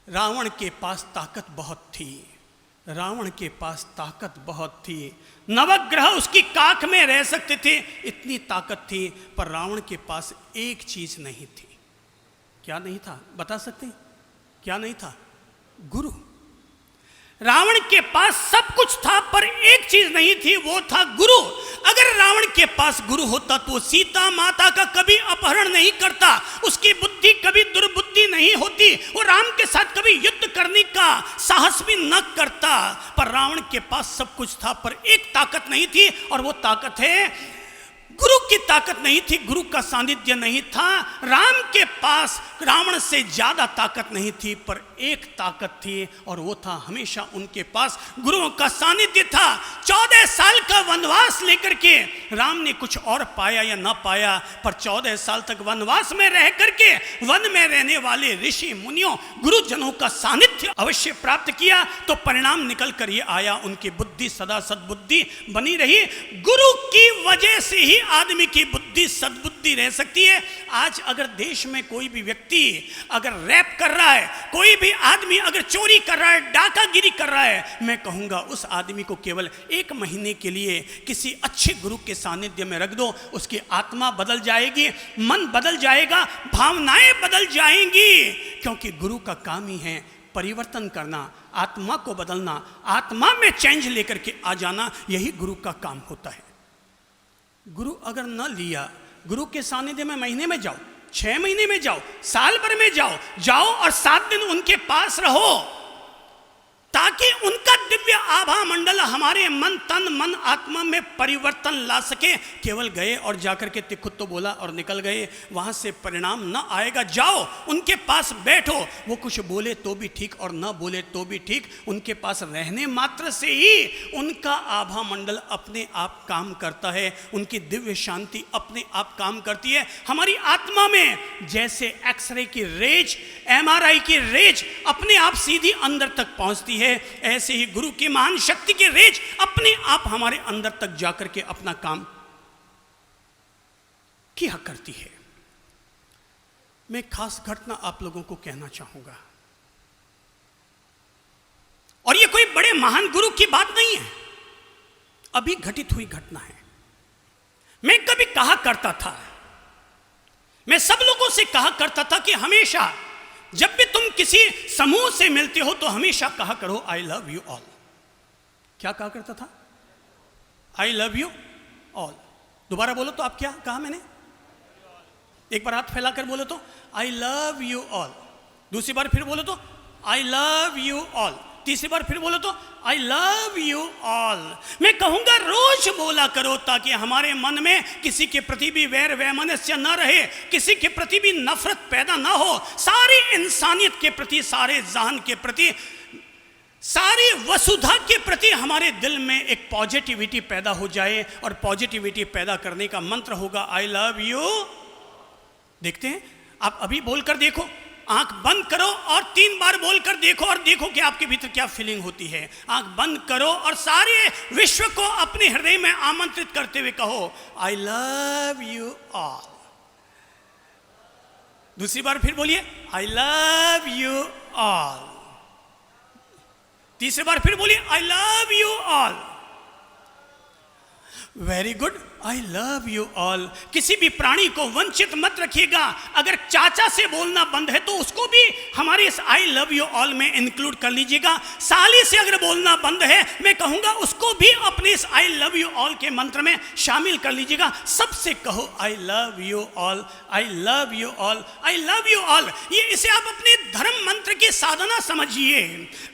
रावण के पास ताकत बहुत थी, रावण के पास ताकत बहुत थी, नवग्रह उसकी काख में रह सकते थे, इतनी ताकत थी, पर रावण के पास एक चीज नहीं थी। क्या नहीं था? बता सकते हैं? क्या नहीं था? गुरु। रावण के पास सब कुछ था, पर एक चीज नहीं थी, वो था गुरु। अगर रावण के पास गुरु होता तो सीता माता का कभी अपहरण नहीं करता, उसकी बुद्धि कभी दुर्बुद्धि नहीं होती, वो राम के साथ कभी युद्ध करने का साहस भी न करता। पर रावण के पास सब कुछ था, पर एक ताकत नहीं थी, और वो ताकत है गुरु की ताकत नहीं थी, गुरु का सानिध्य नहीं था। राम के पास रावण से ज्यादा ताकत नहीं थी, पर एक ताकत थी और वो था हमेशा उनके पास गुरुओं का सानिध्य था। 14 साल का वनवास लेकर के राम ने कुछ और पाया या ना पाया, पर 14 साल तक वनवास में रह करके वन में रहने वाले ऋषि मुनियों गुरुजनों का सानिध्य अवश्य प्राप्त किया, तो परिणाम निकल कर ये आया, उनकी बुद्धि सदा सद्बुद्धि बनी रही। गुरु की वजह से ही आदमी की बुद्धि सद्बुद्धि रह सकती है। आज अगर देश में कोई भी व्यक्ति अगर रैप कर रहा है, कोई भी आदमी अगर चोरी कर रहा है, डाकागिरी कर रहा है, मैं कहूंगा उस आदमी को केवल 1 महीने के लिए किसी अच्छे गुरु के सानिध्य में रख दो, उसकी आत्मा बदल जाएगी, मन बदल जाएगा, भावनाएं बदल जाएंगी, क्योंकि गुरु का काम ही है परिवर्तन करना, आत्मा को बदलना, आत्मा में चेंज लेकर के आ जाना, यही गुरु का काम होता है। गुरु अगर न लिया, गुरु के सानिध्य में महीने में जाओ, 6 महीने में जाओ, साल भर में जाओ और 7 दिन उनके पास रहो, ताकि उनका दिव्य आभा मंडल हमारे मन तन मन आत्मा में परिवर्तन ला सके। केवल गए और जाकर के तिखुत्तो बोला और निकल गए, वहां से परिणाम न आएगा। जाओ उनके पास बैठो, वो कुछ बोले तो भी ठीक और न बोले तो भी ठीक, उनके पास रहने मात्र से ही उनका आभा मंडल अपने आप काम करता है, उनकी दिव्य शांति अपने आप काम करती है। हमारी आत्मा में जैसे एक्सरे की रेज, MRI की रेज अपने आप सीधी अंदर तक पहुंचती है, ऐसे ही गुरु की महान शक्ति की रेज अपने आप हमारे अंदर तक जाकर के अपना काम किया करती है। मैं खास घटना आप लोगों को कहना चाहूंगा, और ये कोई बड़े महान गुरु की बात नहीं है, अभी घटित हुई घटना है। मैं कभी कहा करता था, मैं सब लोगों से कहा करता था कि हमेशा जब भी तुम किसी समूह से मिलते हो तो हमेशा कहा करो आई लव यू ऑल। क्या कहा करता था? I love you all. दोबारा बोलो तो आप, क्या कहा मैंने? एक बार हाथ फैलाकर बोलो तो आई लव यू ऑल, दूसरी बार फिर बोलो तो आई लव यू ऑल, तीसरी बार फिर बोलो तो आई लव यू ऑल। मैं कहूंगा रोज बोला करो, ताकि हमारे मन में किसी के प्रति भी वैर वैमनस्य न रहे, किसी के प्रति भी नफरत पैदा ना हो, सारी इंसानियत के प्रति, सारे जहान के प्रति, सारी वसुधा के प्रति हमारे दिल में एक पॉजिटिविटी पैदा हो जाए, और पॉजिटिविटी पैदा करने का मंत्र होगा आई लव यू। देखते हैं, आप अभी बोलकर देखो, आंख बंद करो और 3 बार बोलकर देखो, और देखो कि आपके भीतर क्या फीलिंग होती है। आंख बंद करो और सारे विश्व को अपने हृदय में आमंत्रित करते हुए कहो आई लव यू ऑल। दूसरी बार फिर बोलिए आई लव यू ऑल। तीसरी बार फिर बोलिए I love you all. Very good, I love you all. किसी भी प्राणी को वंचित मत रखिएगा। अगर चाचा से बोलना बंद है तो उसको भी हमारे इस आई लव यू ऑल में इंक्लूड कर लीजिएगा। साली से अगर बोलना बंद है, मैं कहूंगा उसको भी अपने इस आई लव यू ऑल के मंत्र में शामिल कर लीजिएगा। सबसे कहो I love you all, I love you all, I love you all. ये इसे आप अपने धर्म मंत्र की साधना समझिए।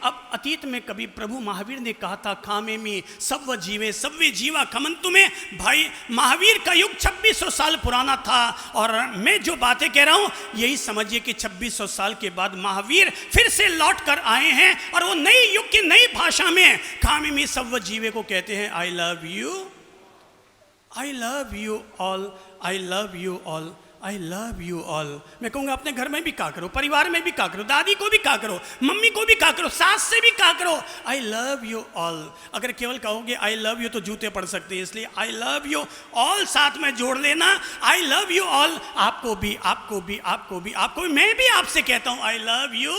अब अतीत में कभी प्रभु महावीर ने कहा था खामे में सव्व जीवे सव्वे जीवा खमंतु में। भाई महावीर का युग 2600 साल पुराना था, और मैं जो बातें कह रहा हूं यही समझिए कि 2600 साल के बाद महावीर फिर से लौट कर आए हैं, और वो नई युग की नई भाषा में खामे में सव्व जीवे को कहते हैं I love you, I love you all, I love you all, I love you all. मैं कहूँगा अपने घर में भी कहा करो, परिवार में भी कहा करो, दादी को भी कहा करो, मम्मी को भी कहा करो, सास से भी कहा करो आई लव यू ऑल। अगर केवल कहोगे आई लव यू तो जूते पड़ सकते हैं, इसलिए आई लव यू ऑल साथ में जोड़ लेना। आई लव यू ऑल, आपको भी, आपको भी, आपको भी, आपको भी। मैं भी आपसे कहता हूँ आई लव यू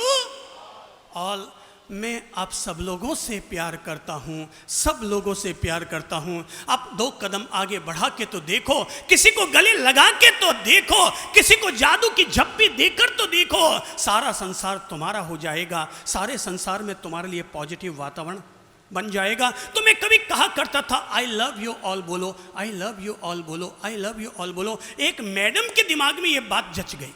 ऑल। मैं आप सब लोगों से प्यार करता हूँ, सब लोगों से प्यार करता हूँ। आप 2 कदम आगे बढ़ा के तो देखो, किसी को गले लगा के तो देखो, किसी को जादू की झप्पी देकर तो देखो, सारा संसार तुम्हारा हो जाएगा, सारे संसार में तुम्हारे लिए पॉजिटिव वातावरण बन जाएगा। तो मैं कभी कहा करता था आई लव यू ऑल बोलो, आई लव यू ऑल बोलो, आई लव यू ऑल बोलो। एक मैडम के दिमाग में ये बात जच गई।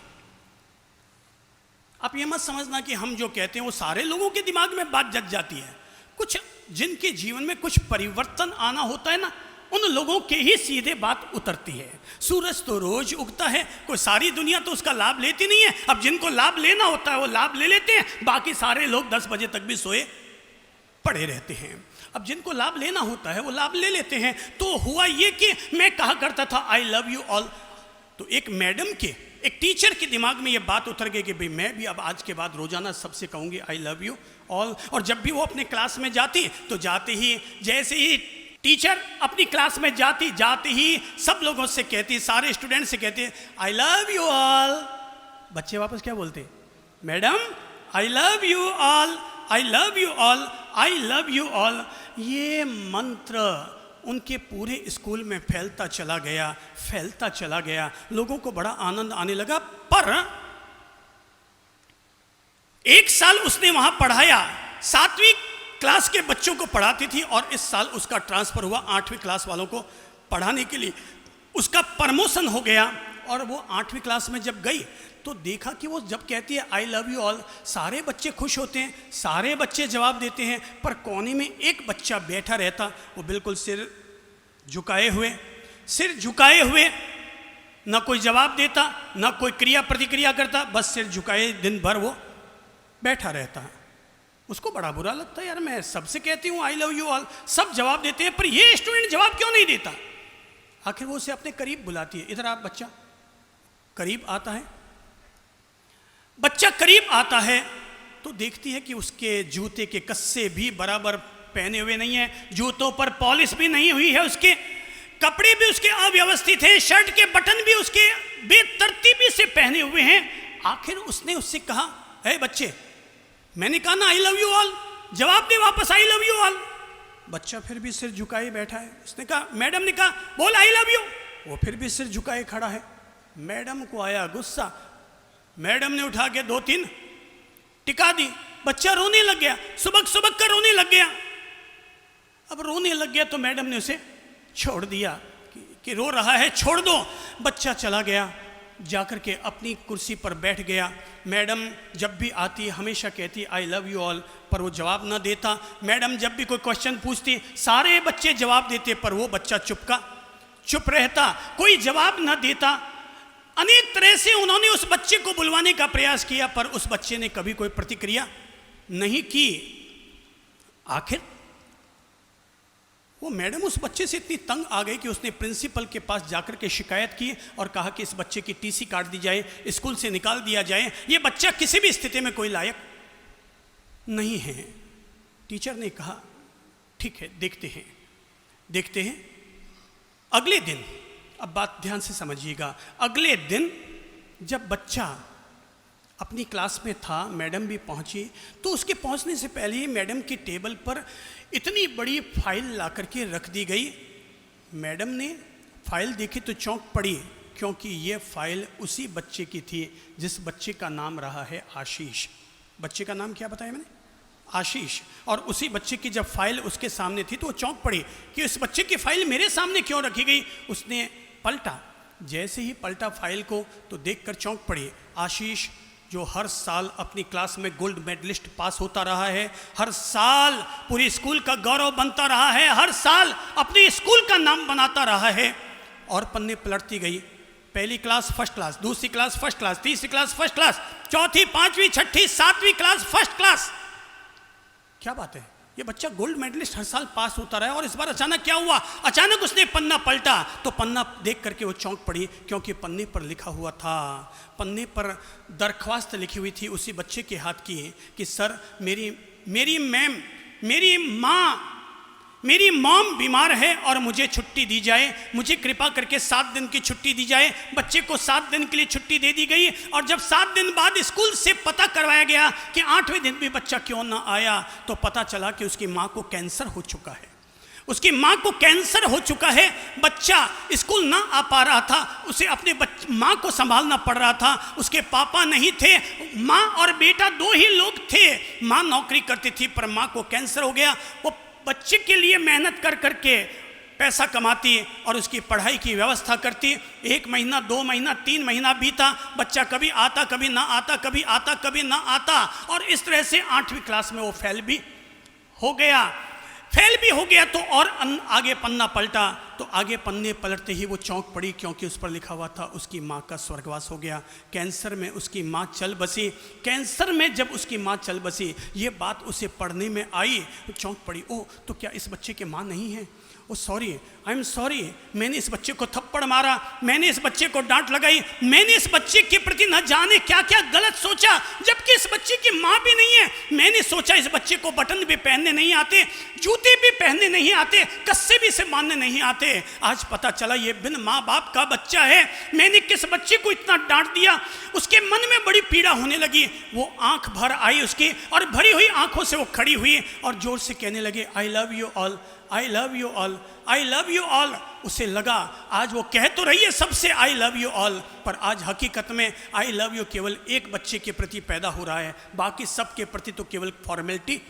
आप ये मत समझना कि हम जो कहते हैं वो सारे लोगों के दिमाग में बात जग जाती है। कुछ जिनके जीवन में कुछ परिवर्तन आना होता है ना, उन लोगों के ही सीधे बात उतरती है। सूरज तो रोज उगता है, कोई सारी दुनिया तो उसका लाभ लेती नहीं है। अब जिनको लाभ लेना होता है वो लाभ ले लेते हैं, बाकी सारे लोग 10 बजे तक भी सोए पड़े रहते हैं। अब जिनको लाभ लेना होता है वो लाभ ले लेते हैं। तो हुआ ये कि मैं कहा करता था आई लव यू ऑल, तो एक मैडम के, एक टीचर के दिमाग में ये बात उतर गई कि भाई मैं भी अब आज के बाद रोजाना सबसे कहूँगी आई लव यू ऑल। और जब भी वो अपने क्लास में जाती तो जाते ही, जैसे ही टीचर अपनी क्लास में जाते ही सब लोगों से कहती, सारे स्टूडेंट से कहती आई लव यू ऑल। बच्चे वापस क्या बोलते? Madam I love you all, I love you all, I love you all. ये मंत्र उनके पूरे स्कूल में फैलता चला गया। लोगों को बड़ा आनंद आने लगा। पर एक साल उसने वहां पढ़ाया, 7वीं क्लास के बच्चों को पढ़ाती थी, और इस साल उसका ट्रांसफर हुआ 8वीं क्लास वालों को पढ़ाने के लिए। उसका प्रमोशन हो गया और वो 8वीं क्लास में जब गई तो देखा कि वो जब कहती है आई लव यू ऑल, सारे बच्चे खुश होते हैं, सारे बच्चे जवाब देते हैं, पर कोने में एक बच्चा बैठा रहता, वो बिल्कुल सिर झुकाए हुए, ना कोई जवाब देता, ना कोई क्रिया प्रतिक्रिया करता, बस सिर झुकाए दिन भर वो बैठा रहता। उसको बड़ा बुरा लगता है, यार मैं सबसे कहती हूँ आई लव यू ऑल, सब जवाब देते हैं, पर ये स्टूडेंट जवाब क्यों नहीं देता। आखिर वो उसे अपने करीब बुलाती है, इधर आप बच्चा। करीब आता है, बच्चा करीब आता है तो देखती है कि उसके जूते के कस्से भी बराबर पहने हुए नहीं है, जूतों पर पॉलिश भी नहीं हुई है, उसके कपड़े भी उसके अव्यवस्थित हैं, शर्ट के बटन भी उसके बेतरतीबी से पहने हुए हैं। आखिर उसने उससे कहा, हे बच्चे, मैंने कहा ना आई लव यू ऑल, जवाब दे वापस आई लव यू ऑल। बच्चा फिर भी सिर झुकाए बैठा है। उसने कहा, मैडम ने कहा बोल आई लव यू, वो फिर भी सिर झुकाए खड़ा है। मैडम को आया गुस्सा, मैडम ने उठा के 2-3 टिका दी। बच्चा रोने लग गया, सुबक कर रोने लग गया। अब रोने लग गया तो मैडम ने उसे छोड़ दिया कि रो रहा है, छोड़ दो। बच्चा चला गया, जाकर के अपनी कुर्सी पर बैठ गया। मैडम जब भी आती हमेशा कहती आई लव यू ऑल, पर वो जवाब ना देता। मैडम जब भी कोई क्वेश्चन पूछती, सारे बच्चे जवाब देते, पर वो बच्चा चुप रहता, कोई जवाब ना देता। अनेक तरह से उन्होंने उस बच्चे को बुलवाने का प्रयास किया, पर उस बच्चे ने कभी कोई प्रतिक्रिया नहीं की। आखिर वो मैडम उस बच्चे से इतनी तंग आ गई कि उसने प्रिंसिपल के पास जाकर के शिकायत की और कहा कि इस बच्चे की टीसी काट दी जाए, स्कूल से निकाल दिया जाए, ये बच्चा किसी भी स्थिति में कोई लायक नहीं है। टीचर ने कहा ठीक है, देखते हैं। अगले दिन, अब बात ध्यान से समझिएगा, अगले दिन जब बच्चा अपनी क्लास में था, मैडम भी पहुंची, तो उसके पहुंचने से पहले ही मैडम की टेबल पर इतनी बड़ी फाइल ला करके रख दी गई। मैडम ने फाइल देखी तो चौंक पड़ी, क्योंकि ये फाइल उसी बच्चे की थी जिस बच्चे का नाम रहा है आशीष। बच्चे का नाम क्या बताया मैंने? आशीष। और उसी बच्चे की जब फाइल उसके सामने थी तो वो चौंक पड़ी कि इस बच्चे की फाइल मेरे सामने क्यों रखी गई। उसने पलटा, जैसे ही पलटा फाइल को तो देखकर चौंक पड़ी। आशीष जो हर साल अपनी क्लास में गोल्ड मेडलिस्ट पास होता रहा है, हर साल पूरी स्कूल का गौरव बनता रहा है, हर साल अपने स्कूल का नाम बनाता रहा है, और पन्ने पलटती गई। पहली क्लास फर्स्ट क्लास, दूसरी क्लास फर्स्ट क्लास, तीसरी क्लास फर्स्ट क्लास, चौथी, पांचवी, छठी, सातवीं क्लास फर्स्ट क्लास। क्या बात है, ये बच्चा गोल्ड मेडलिस्ट हर साल पास होता रहा है, और इस बार अचानक क्या हुआ? अचानक उसने पन्ना पलटा तो पन्ना देख करके वो चौंक पड़ी, क्योंकि पन्ने पर लिखा हुआ था, पन्ने पर दरख्वास्त लिखी हुई थी उसी बच्चे के हाथ की कि सर मेरी मॉम बीमार है और मुझे छुट्टी दी जाए, मुझे कृपा करके 7 दिन की छुट्टी दी जाए। बच्चे को 7 दिन के लिए छुट्टी दे दी गई, और जब 7 दिन बाद स्कूल से पता करवाया गया कि 8वें दिन भी बच्चा क्यों ना आया, तो पता चला कि उसकी माँ को कैंसर हो चुका है। उसकी माँ को कैंसर हो चुका है, बच्चा स्कूल ना आ पा रहा था, उसे अपने माँ को संभालना पड़ रहा था। उसके पापा नहीं थे, माँ और बेटा 2 ही लोग थे। माँ नौकरी करती थी, पर माँ को कैंसर हो गया। वो बच्चे के लिए मेहनत कर करके पैसा कमाती और उसकी पढ़ाई की व्यवस्था करती। 1 महीना, 2 महीना, 3 महीना बीता, बच्चा कभी आता कभी ना आता, कभी आता कभी ना आता, और इस तरह से 8वीं क्लास में वो फेल भी हो गया। फेल भी हो गया तो और आगे पन्ना पलटा तो आगे पन्ने पलटते ही वो चौंक पड़ी, क्योंकि उस पर लिखा हुआ था उसकी माँ का स्वर्गवास हो गया। कैंसर में उसकी माँ चल बसी। कैंसर में जब उसकी माँ चल बसी, ये बात उसे पढ़ने में आई तो चौंक पड़ी। ओ, तो क्या इस बच्चे की माँ नहीं है? ओ सॉरी, आई एम सॉरी, मैंने इस बच्चे को थप्पड़ मारा, मैंने इस बच्चे को डांट लगाई, मैंने इस बच्चे के प्रति न जाने क्या क्या गलत सोचा, जबकि इस बच्चे की माँ भी नहीं है। मैंने सोचा इस बच्चे को बटन भी पहनने नहीं आते, जूते भी पहनने नहीं आते, कस्से भी से बांधने नहीं आते। आज पता चला ये बिन माँ बाप का बच्चा है। मैंने किस बच्चे को इतना डांट दिया। उसके मन में बड़ी पीड़ा होने लगी। वो आंख भर आई उसकी, और भरी हुई आंखों से वो खड़ी हुई और जोर से कहने लगे, I love you all, I love you all, I love you all. उसे लगा आज वो कह तो रही है सबसे आई लव यू ऑल, पर आज हकीकत में आई लव यू केवल एक बच्चे के प्रति पैदा हो रहा है, बाकी सब के प्रति तो केवल फॉर्मेलिटी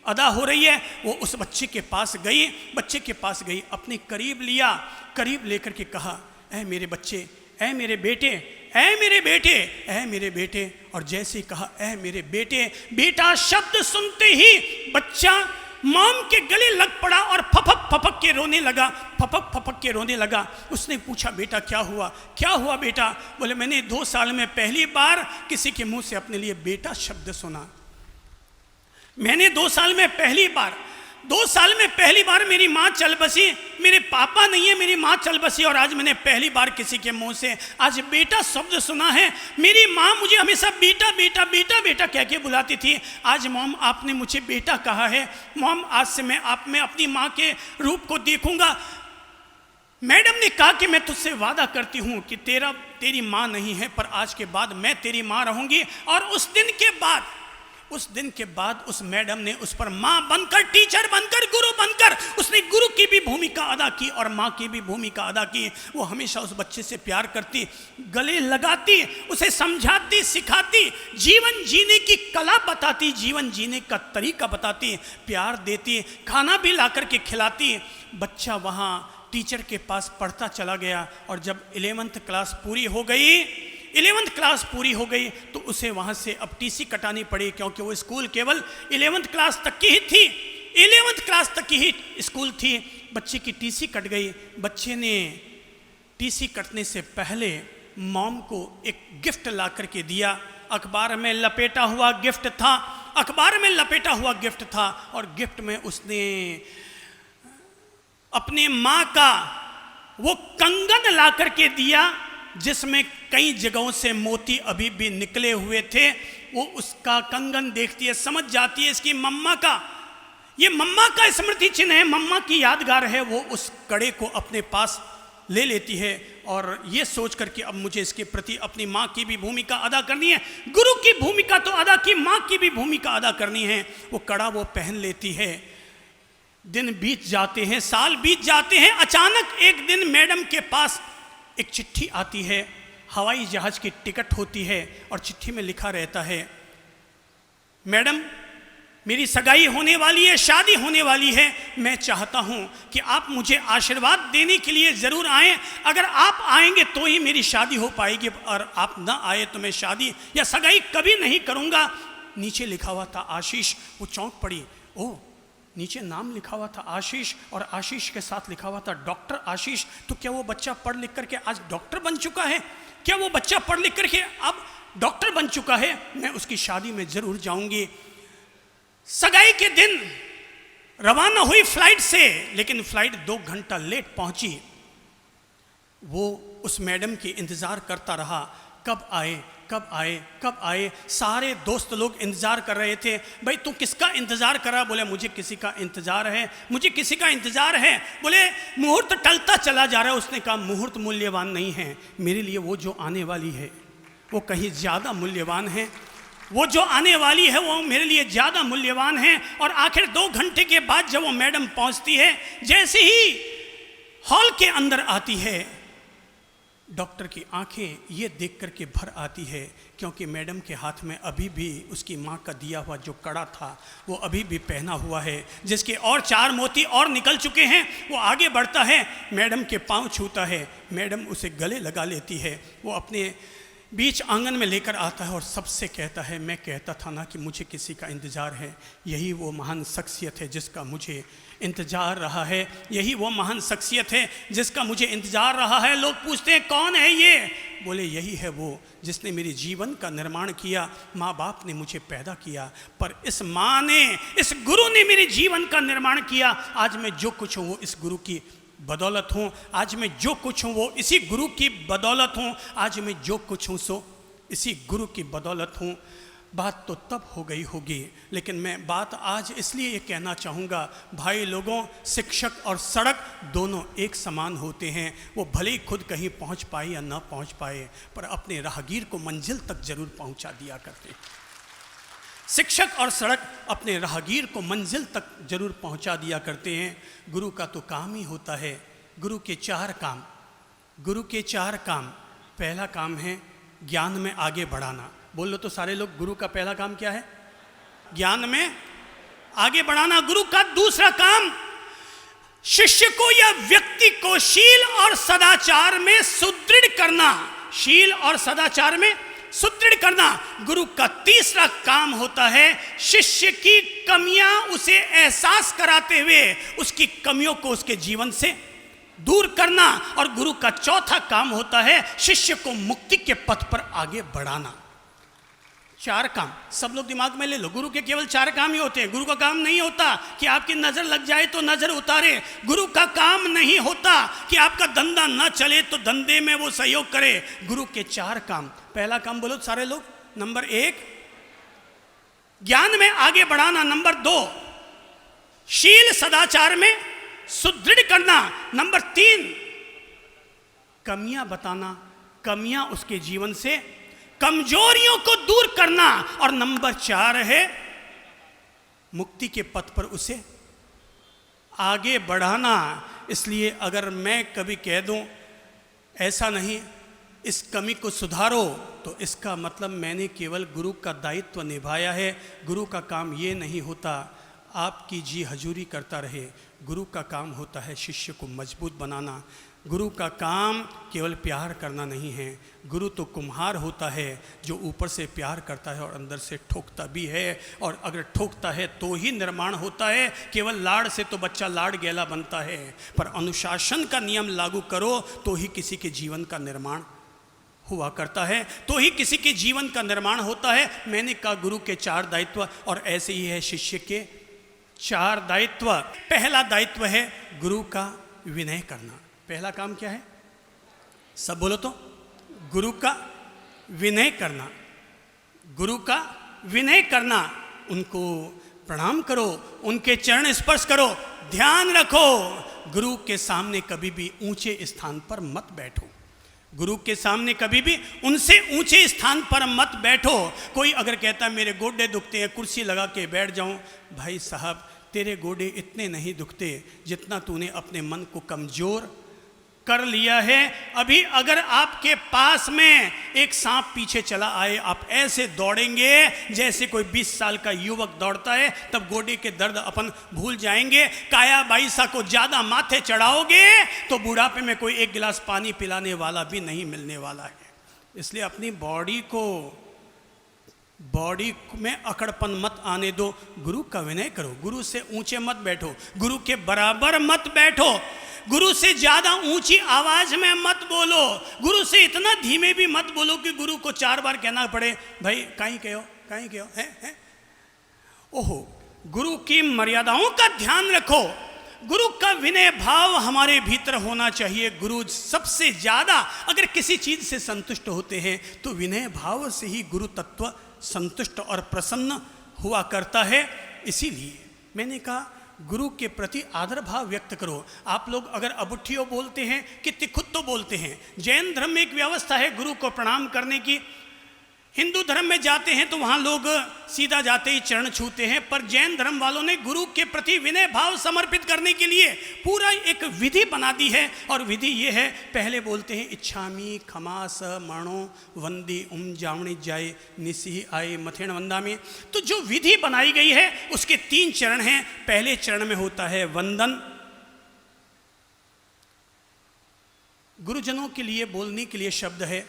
अदा हो रही है। वो उस बच्चे के पास गई, बच्चे के पास गई, अपने करीब लिया, करीब लेकर के कहा, ऐ मेरे बच्चे, ऐ मेरे बेटे, ऐ मेरे बेटे, ऐ मेरे बेटे। और जैसे ही कहा ऐ मेरे बेटे, बेटा शब्द सुनते ही बच्चा मॉम के गले लग पड़ा और फपक फपक के रोने लगा, फपक फपक के रोने लगा। उसने पूछा, बेटा क्या हुआ, क्या हुआ बेटा? बोले, मैंने 2 साल में पहली बार किसी के मुंह से अपने लिए बेटा शब्द सुना। मैंने 2 साल में पहली बार, 2 साल में पहली बार मेरी माँ चल बसी। मेरे पापा नहीं है, मेरी माँ चल बसी, और आज मैंने पहली बार किसी के मुंह से आज बेटा शब्द सुना है। मेरी माँ मुझे हमेशा बेटा बेटा बेटा बेटा कह के बुलाती थी। आज मॉम आपने मुझे बेटा कहा है। मॉम आज से मैं अपनी माँ के रूप को देखूंगा। मैडम ने कहा कि मैं तुझसे वादा करती हूँ कि तेरी माँ नहीं है, पर आज के बाद मैं तेरी माँ रहूंगी। और उस दिन के बाद उस मैडम ने उस पर माँ बनकर, टीचर बनकर, गुरु बनकर उसने गुरु की भी भूमिका अदा की और माँ की भी भूमिका अदा की। वो हमेशा उस बच्चे से प्यार करती, गले लगाती, उसे समझाती, सिखाती, जीवन जीने की कला बताती, जीवन जीने का तरीका बताती, प्यार देती, खाना भी ला कर के खिलाती। बच्चा वहाँ टीचर के पास पढ़ता चला गया, और जब 11th क्लास पूरी हो गई, 11th क्लास पूरी हो गई तो उसे वहाँ से अब टीसी कटानी पड़ी, क्योंकि वो स्कूल केवल 11th क्लास तक की ही थी, 11th क्लास तक की ही स्कूल थी। बच्चे की टीसी कट गई। बच्चे ने टीसी कटने से पहले मॉम को एक गिफ्ट ला करके दिया। अखबार में लपेटा हुआ गिफ्ट था, अखबार में लपेटा हुआ गिफ्ट था, और गिफ्ट में उसने अपने माँ का वो कंगन ला करके दिया, जिसमें कई जगहों से मोती अभी भी निकले हुए थे। वो उसका कंगन देखती है, समझ जाती है इसकी मम्मा का, ये मम्मा का स्मृति चिन्ह है, मम्मा की यादगार है। वो उस कड़े को अपने पास ले लेती है, और ये सोच करके अब मुझे इसके प्रति अपनी माँ की भी भूमिका अदा करनी है। गुरु की भूमिका तो अदा की, माँ की भी भूमिका अदा करनी है। वो कड़ा वो पहन लेती है। दिन बीत जाते हैं, साल बीत जाते हैं। अचानक एक दिन मैडम के पास एक चिट्ठी आती है, हवाई जहाज की टिकट होती है, और चिट्ठी में लिखा रहता है, मैडम मेरी सगाई होने वाली है, शादी होने वाली है। मैं चाहता हूं कि आप मुझे आशीर्वाद देने के लिए ज़रूर आएं। अगर आप आएंगे तो ही मेरी शादी हो पाएगी, और आप ना आए तो मैं शादी या सगाई कभी नहीं करूंगा। नीचे लिखा हुआ था आशीष। वो चौंक पड़ी। ओह, नीचे नाम लिखा हुआ था आशीष, और आशीष के साथ लिखा हुआ था डॉक्टर आशीष। तो क्या वो बच्चा पढ़ लिख करके आज डॉक्टर बन चुका है? क्या वो बच्चा पढ़ लिख करके अब डॉक्टर बन चुका है? मैं उसकी शादी में जरूर जाऊंगी। सगाई के दिन रवाना हुई फ्लाइट से, लेकिन फ्लाइट 2 घंटा लेट पहुंची। वो उस मैडम की इंतजार करता रहा, कब आए कब आए कब आए। सारे दोस्त लोग इंतज़ार कर रहे थे। भाई तू किसका इंतज़ार कर रहा? बोले मुझे किसी का इंतज़ार है, मुझे किसी का इंतज़ार है। बोले मुहूर्त टलता चला जा रहा है। उसने कहा मुहूर्त मूल्यवान नहीं है, मेरे लिए वो जो आने वाली है वो कहीं ज़्यादा मूल्यवान है। वो जो आने वाली है वो मेरे लिए ज़्यादा मूल्यवान है। और आखिर 2 घंटे के बाद जब वो मैडम पहुंचती है, जैसे ही हॉल के अंदर आती है, डॉक्टर की आंखें ये देख कर के भर आती है, क्योंकि मैडम के हाथ में अभी भी उसकी माँ का दिया हुआ जो कड़ा था वो अभी भी पहना हुआ है, जिसके और 4 मोती और निकल चुके हैं। वो आगे बढ़ता है, मैडम के पांव छूता है, मैडम उसे गले लगा लेती है। वो अपने बीच आंगन में लेकर आता है और सबसे कहता है, मैं कहता था ना कि मुझे किसी का इंतज़ार है। यही वो महान शख्सियत है जिसका मुझे इंतज़ार रहा है, यही वो महान शख्सियत है जिसका मुझे इंतज़ार रहा है। लोग पूछते हैं कौन है ये? बोले यही है वो जिसने मेरे जीवन का निर्माण किया। माँ बाप ने मुझे पैदा किया, पर इस माँ ने, इस गुरु ने मेरे जीवन का निर्माण किया। आज मैं जो कुछ हूँ वो इस गुरु की बदौलत हूँ। आज मैं जो कुछ हूँ वो इसी गुरु की बदौलत हूँ। आज मैं जो कुछ हूँ सो इसी गुरु की बदौलत हूँ। बात तो तब हो गई होगी, लेकिन मैं बात आज इसलिए ये कहना चाहूँगा, भाई लोगों, शिक्षक और सड़क दोनों एक समान होते हैं। वो भले ही खुद कहीं पहुँच पाए या ना पहुँच पाए, पर अपने राहगीर को मंजिल तक जरूर पहुँचा दिया करते हैं। शिक्षक और सड़क अपने राहगीर को मंजिल तक जरूर पहुंचा दिया करते हैं। गुरु का तो काम ही होता है, गुरु के 4 काम, गुरु के 4 काम। पहला काम है ज्ञान में आगे बढ़ाना। बोलो तो सारे लोग, गुरु का पहला काम क्या है? ज्ञान में आगे बढ़ाना। गुरु का दूसरा काम शिष्य को या व्यक्ति को शील और सदाचार में सुदृढ़ करना। शील और सदाचार में सुदृढ़ करना। गुरु का तीसरा काम होता है शिष्य की कमियां उसे एहसास कराते हुए उसकी कमियों को उसके जीवन से दूर करना। और गुरु का चौथा काम होता है शिष्य को मुक्ति के पथ पर आगे बढ़ाना। 4 काम सब लोग दिमाग में ले लो। गुरु के केवल 4 काम ही होते हैं। गुरु का काम नहीं होता कि आपकी नजर लग जाए तो नजर उतारे। गुरु का काम नहीं होता कि आपका धंधा न चले तो धंधे में वो सहयोग करे। गुरु के 4 काम। पहला काम बोलो सारे लोग। नंबर 1 ज्ञान में आगे बढ़ाना। नंबर 2 शील सदाचार में सुदृढ़ करना। नंबर 3 कमियां बताना, कमियां उसके जीवन से, कमजोरियों को दूर करना। और नंबर 4 है मुक्ति के पथ पर उसे आगे बढ़ाना। इसलिए अगर मैं कभी कह दूं ऐसा नहीं, इस कमी को सुधारो, तो इसका मतलब मैंने केवल गुरु का दायित्व निभाया है। गुरु का काम ये नहीं होता आपकी जी हजूरी करता रहे। गुरु का काम होता है शिष्य को मजबूत बनाना। गुरु का काम केवल प्यार करना नहीं है। गुरु तो कुम्हार होता है जो ऊपर से प्यार करता है और अंदर से ठोकता भी है। और अगर ठोकता है तो ही निर्माण होता है। केवल लाड़ से तो बच्चा लाड़ गैला बनता है, पर अनुशासन का नियम लागू करो तो ही किसी के जीवन का निर्माण हुआ करता है, तो ही किसी के जीवन का निर्माण होता है। मैंने कहा गुरु के 4 दायित्व, और ऐसे ही है शिष्य के 4 दायित्व। पहला दायित्व है गुरु का विनय करना। पहला काम क्या है? सब बोलो तो। गुरु का विनय करना। गुरु का विनय करना। उनको प्रणाम करो, उनके चरण स्पर्श करो। ध्यान रखो, गुरु के सामने कभी भी ऊंचे स्थान पर मत बैठो। गुरु के सामने कभी भी उनसे ऊंचे स्थान पर मत बैठो। कोई अगर कहता है मेरे गोडे दुखते हैं, कुर्सी लगा के बैठ जाऊं, भाई साहब तेरे गोडे इतने नहीं दुखते जितना तूने अपने मन को कमजोर कर लिया है। अभी अगर आपके पास में एक सांप पीछे चला आए, आप ऐसे दौड़ेंगे जैसे कोई 20 साल का युवक दौड़ता है, तब गोडे के दर्द अपन भूल जाएंगे। काया बाईसा को ज्यादा माथे चढ़ाओगे तो बुढ़ापे में कोई 1 गिलास पानी पिलाने वाला भी नहीं मिलने वाला है। इसलिए अपनी बॉडी में अकड़पन मत आने दो। गुरु का विनय करो। गुरु से ऊंचे मत बैठो, गुरु के बराबर मत बैठो, गुरु से ज्यादा ऊंची आवाज में मत बोलो, गुरु से इतना धीमे भी मत बोलो कि गुरु को 4 बार कहना पड़े भाई कहीं कहो है। ओहो, गुरु की मर्यादाओं का ध्यान रखो। गुरु का विनय भाव हमारे भीतर होना चाहिए। गुरु सबसे ज्यादा अगर किसी चीज से संतुष्ट होते हैं तो विनय भाव से ही गुरु तत्व संतुष्ट और प्रसन्न हुआ करता है। इसीलिए मैंने कहा गुरु के प्रति आदर भाव व्यक्त करो। आप लोग अगर अबुठियो बोलते हैं कि तिखुत तो बोलते हैं। जैन धर्म में एक व्यवस्था है गुरु को प्रणाम करने की। हिंदू धर्म में जाते हैं तो वहाँ लोग सीधा जाते ही चरण छूते हैं, पर जैन धर्म वालों ने गुरु के प्रति विनय भाव समर्पित करने के लिए पूरा एक विधि बना दी है। और विधि ये है, पहले बोलते हैं इच्छामी खमा स मणो वंदी जावणी जाए निसी आए मथेण वंदा में। तो जो विधि बनाई गई है उसके 3 चरण हैं। पहले चरण में होता है वंदन। गुरुजनों के लिए बोलने के लिए शब्द है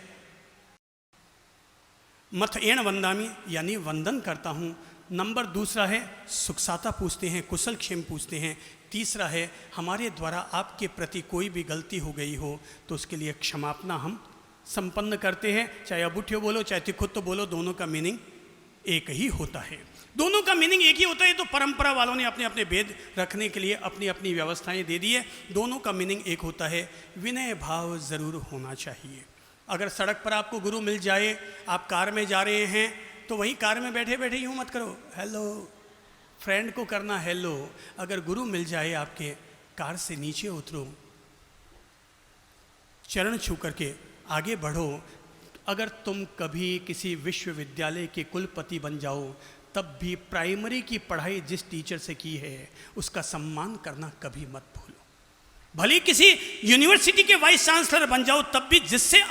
मथ एण वंदामी यानी वंदन करता हूँ। नंबर दूसरा है सुखसाता पूछते हैं, कुशल क्षेम पूछते हैं। तीसरा है हमारे द्वारा आपके प्रति कोई भी गलती हो गई हो तो उसके लिए क्षमापना हम संपन्न करते हैं। चाहे अबूठ्यो बोलो चाहे तिखुत्तो बोलो, दोनों का मीनिंग एक ही होता है। दोनों का मीनिंग एक ही होता है। तो परंपरा वालों ने अपने अपने भेद रखने के लिए अपनी अपनी व्यवस्थाएं दे दी है। दोनों का मीनिंग एक होता है, विनय भाव ज़रूर होना चाहिए। अगर सड़क पर आपको गुरु मिल जाए, आप कार में जा रहे हैं तो वहीं कार में बैठे बैठे यूँ मत करो हेलो, फ्रेंड को करना हेलो। अगर गुरु मिल जाए आपके, कार से नीचे उतरो, चरण छू करके आगे बढ़ो। अगर तुम कभी किसी विश्वविद्यालय के कुलपति बन जाओ तब भी प्राइमरी की पढ़ाई जिस टीचर से की है उसका सम्मान करना कभी मत भूलो। भले किसी यूनिवर्सिटी के वाइस चांसलर बन जाओ तब भी जिससे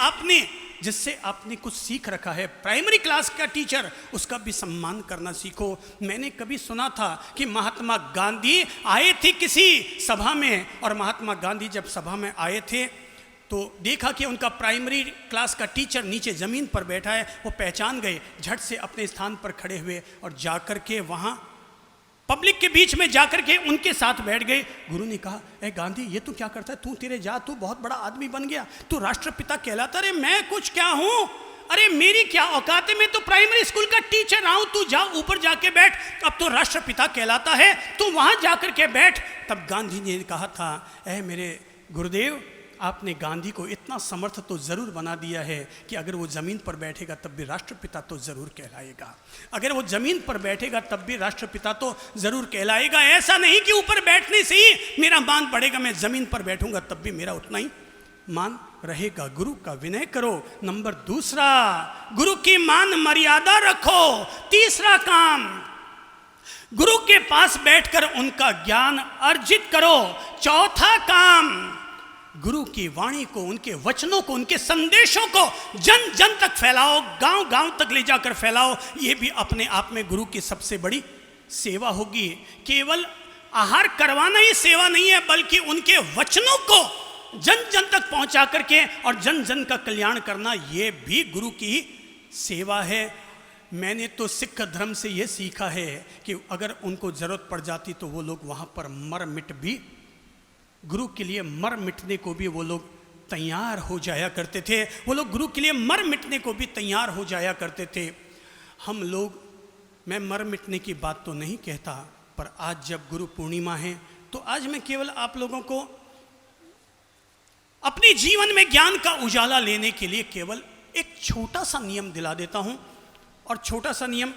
आपने कुछ सीख रखा है, प्राइमरी क्लास का टीचर, उसका भी सम्मान करना सीखो। मैंने कभी सुना था कि महात्मा गांधी आए थे किसी सभा में, और महात्मा गांधी जब सभा में आए थे तो देखा कि उनका प्राइमरी क्लास का टीचर नीचे ज़मीन पर बैठा है। वो पहचान गए, झट से अपने स्थान पर खड़े हुए और जाकर के वहाँ पब्लिक के बीच में जाकर के उनके साथ बैठ गए। गुरु ने कहा, ए गांधी ये तू क्या करता है, तू तेरे जा, तू बहुत बड़ा आदमी बन गया, तू राष्ट्रपिता कहलाता। अरे मैं कुछ क्या हूँ, अरे मेरी क्या औकात है, मैं तो प्राइमरी स्कूल का टीचर रहा हूँ, तू जा ऊपर जाके बैठ, अब तो राष्ट्रपिता कहलाता है, तू वहाँ जाकर के बैठ। तब गांधी ने कहा था, ए मेरे गुरुदेव, आपने गांधी को इतना समर्थ तो ज़रूर बना दिया है कि अगर वो ज़मीन पर बैठेगा तब भी राष्ट्रपिता तो ज़रूर कहलाएगा। अगर वो ज़मीन पर बैठेगा तब भी राष्ट्रपिता तो ज़रूर कहलाएगा। ऐसा नहीं कि ऊपर बैठने से ही मेरा मान बढ़ेगा, मैं ज़मीन पर बैठूंगा तब भी मेरा उतना ही मान रहेगा। गुरु का विनय करो। नंबर दूसरा, गुरु की मान मर्यादा रखो। तीसरा काम, गुरु के पास बैठकर उनका ज्ञान अर्जित करो। चौथा काम, गुरु की वाणी को, उनके वचनों को, उनके संदेशों को जन जन तक फैलाओ, गांव गांव तक ले जाकर फैलाओ। ये भी अपने आप में गुरु की सबसे बड़ी सेवा होगी। केवल आहार करवाना ही सेवा नहीं है, बल्कि उनके वचनों को जन जन तक पहुंचा करके और जन जन का कल्याण करना, ये भी गुरु की सेवा है। मैंने तो सिख धर्म से ये सीखा है कि अगर उनको ज़रूरत पड़ जाती तो वो लोग वहाँ पर मर मिट भी, गुरु के लिए मर मिटने को भी वो लोग तैयार हो जाया करते थे। वो लोग गुरु के लिए मर मिटने को भी तैयार हो जाया करते थे। हम लोग, मैं मर मिटने की बात तो नहीं कहता, पर आज जब गुरु पूर्णिमा है तो आज मैं केवल आप लोगों को अपने जीवन में ज्ञान का उजाला लेने के लिए केवल एक छोटा सा नियम दिला देता हूं। और छोटा सा नियम,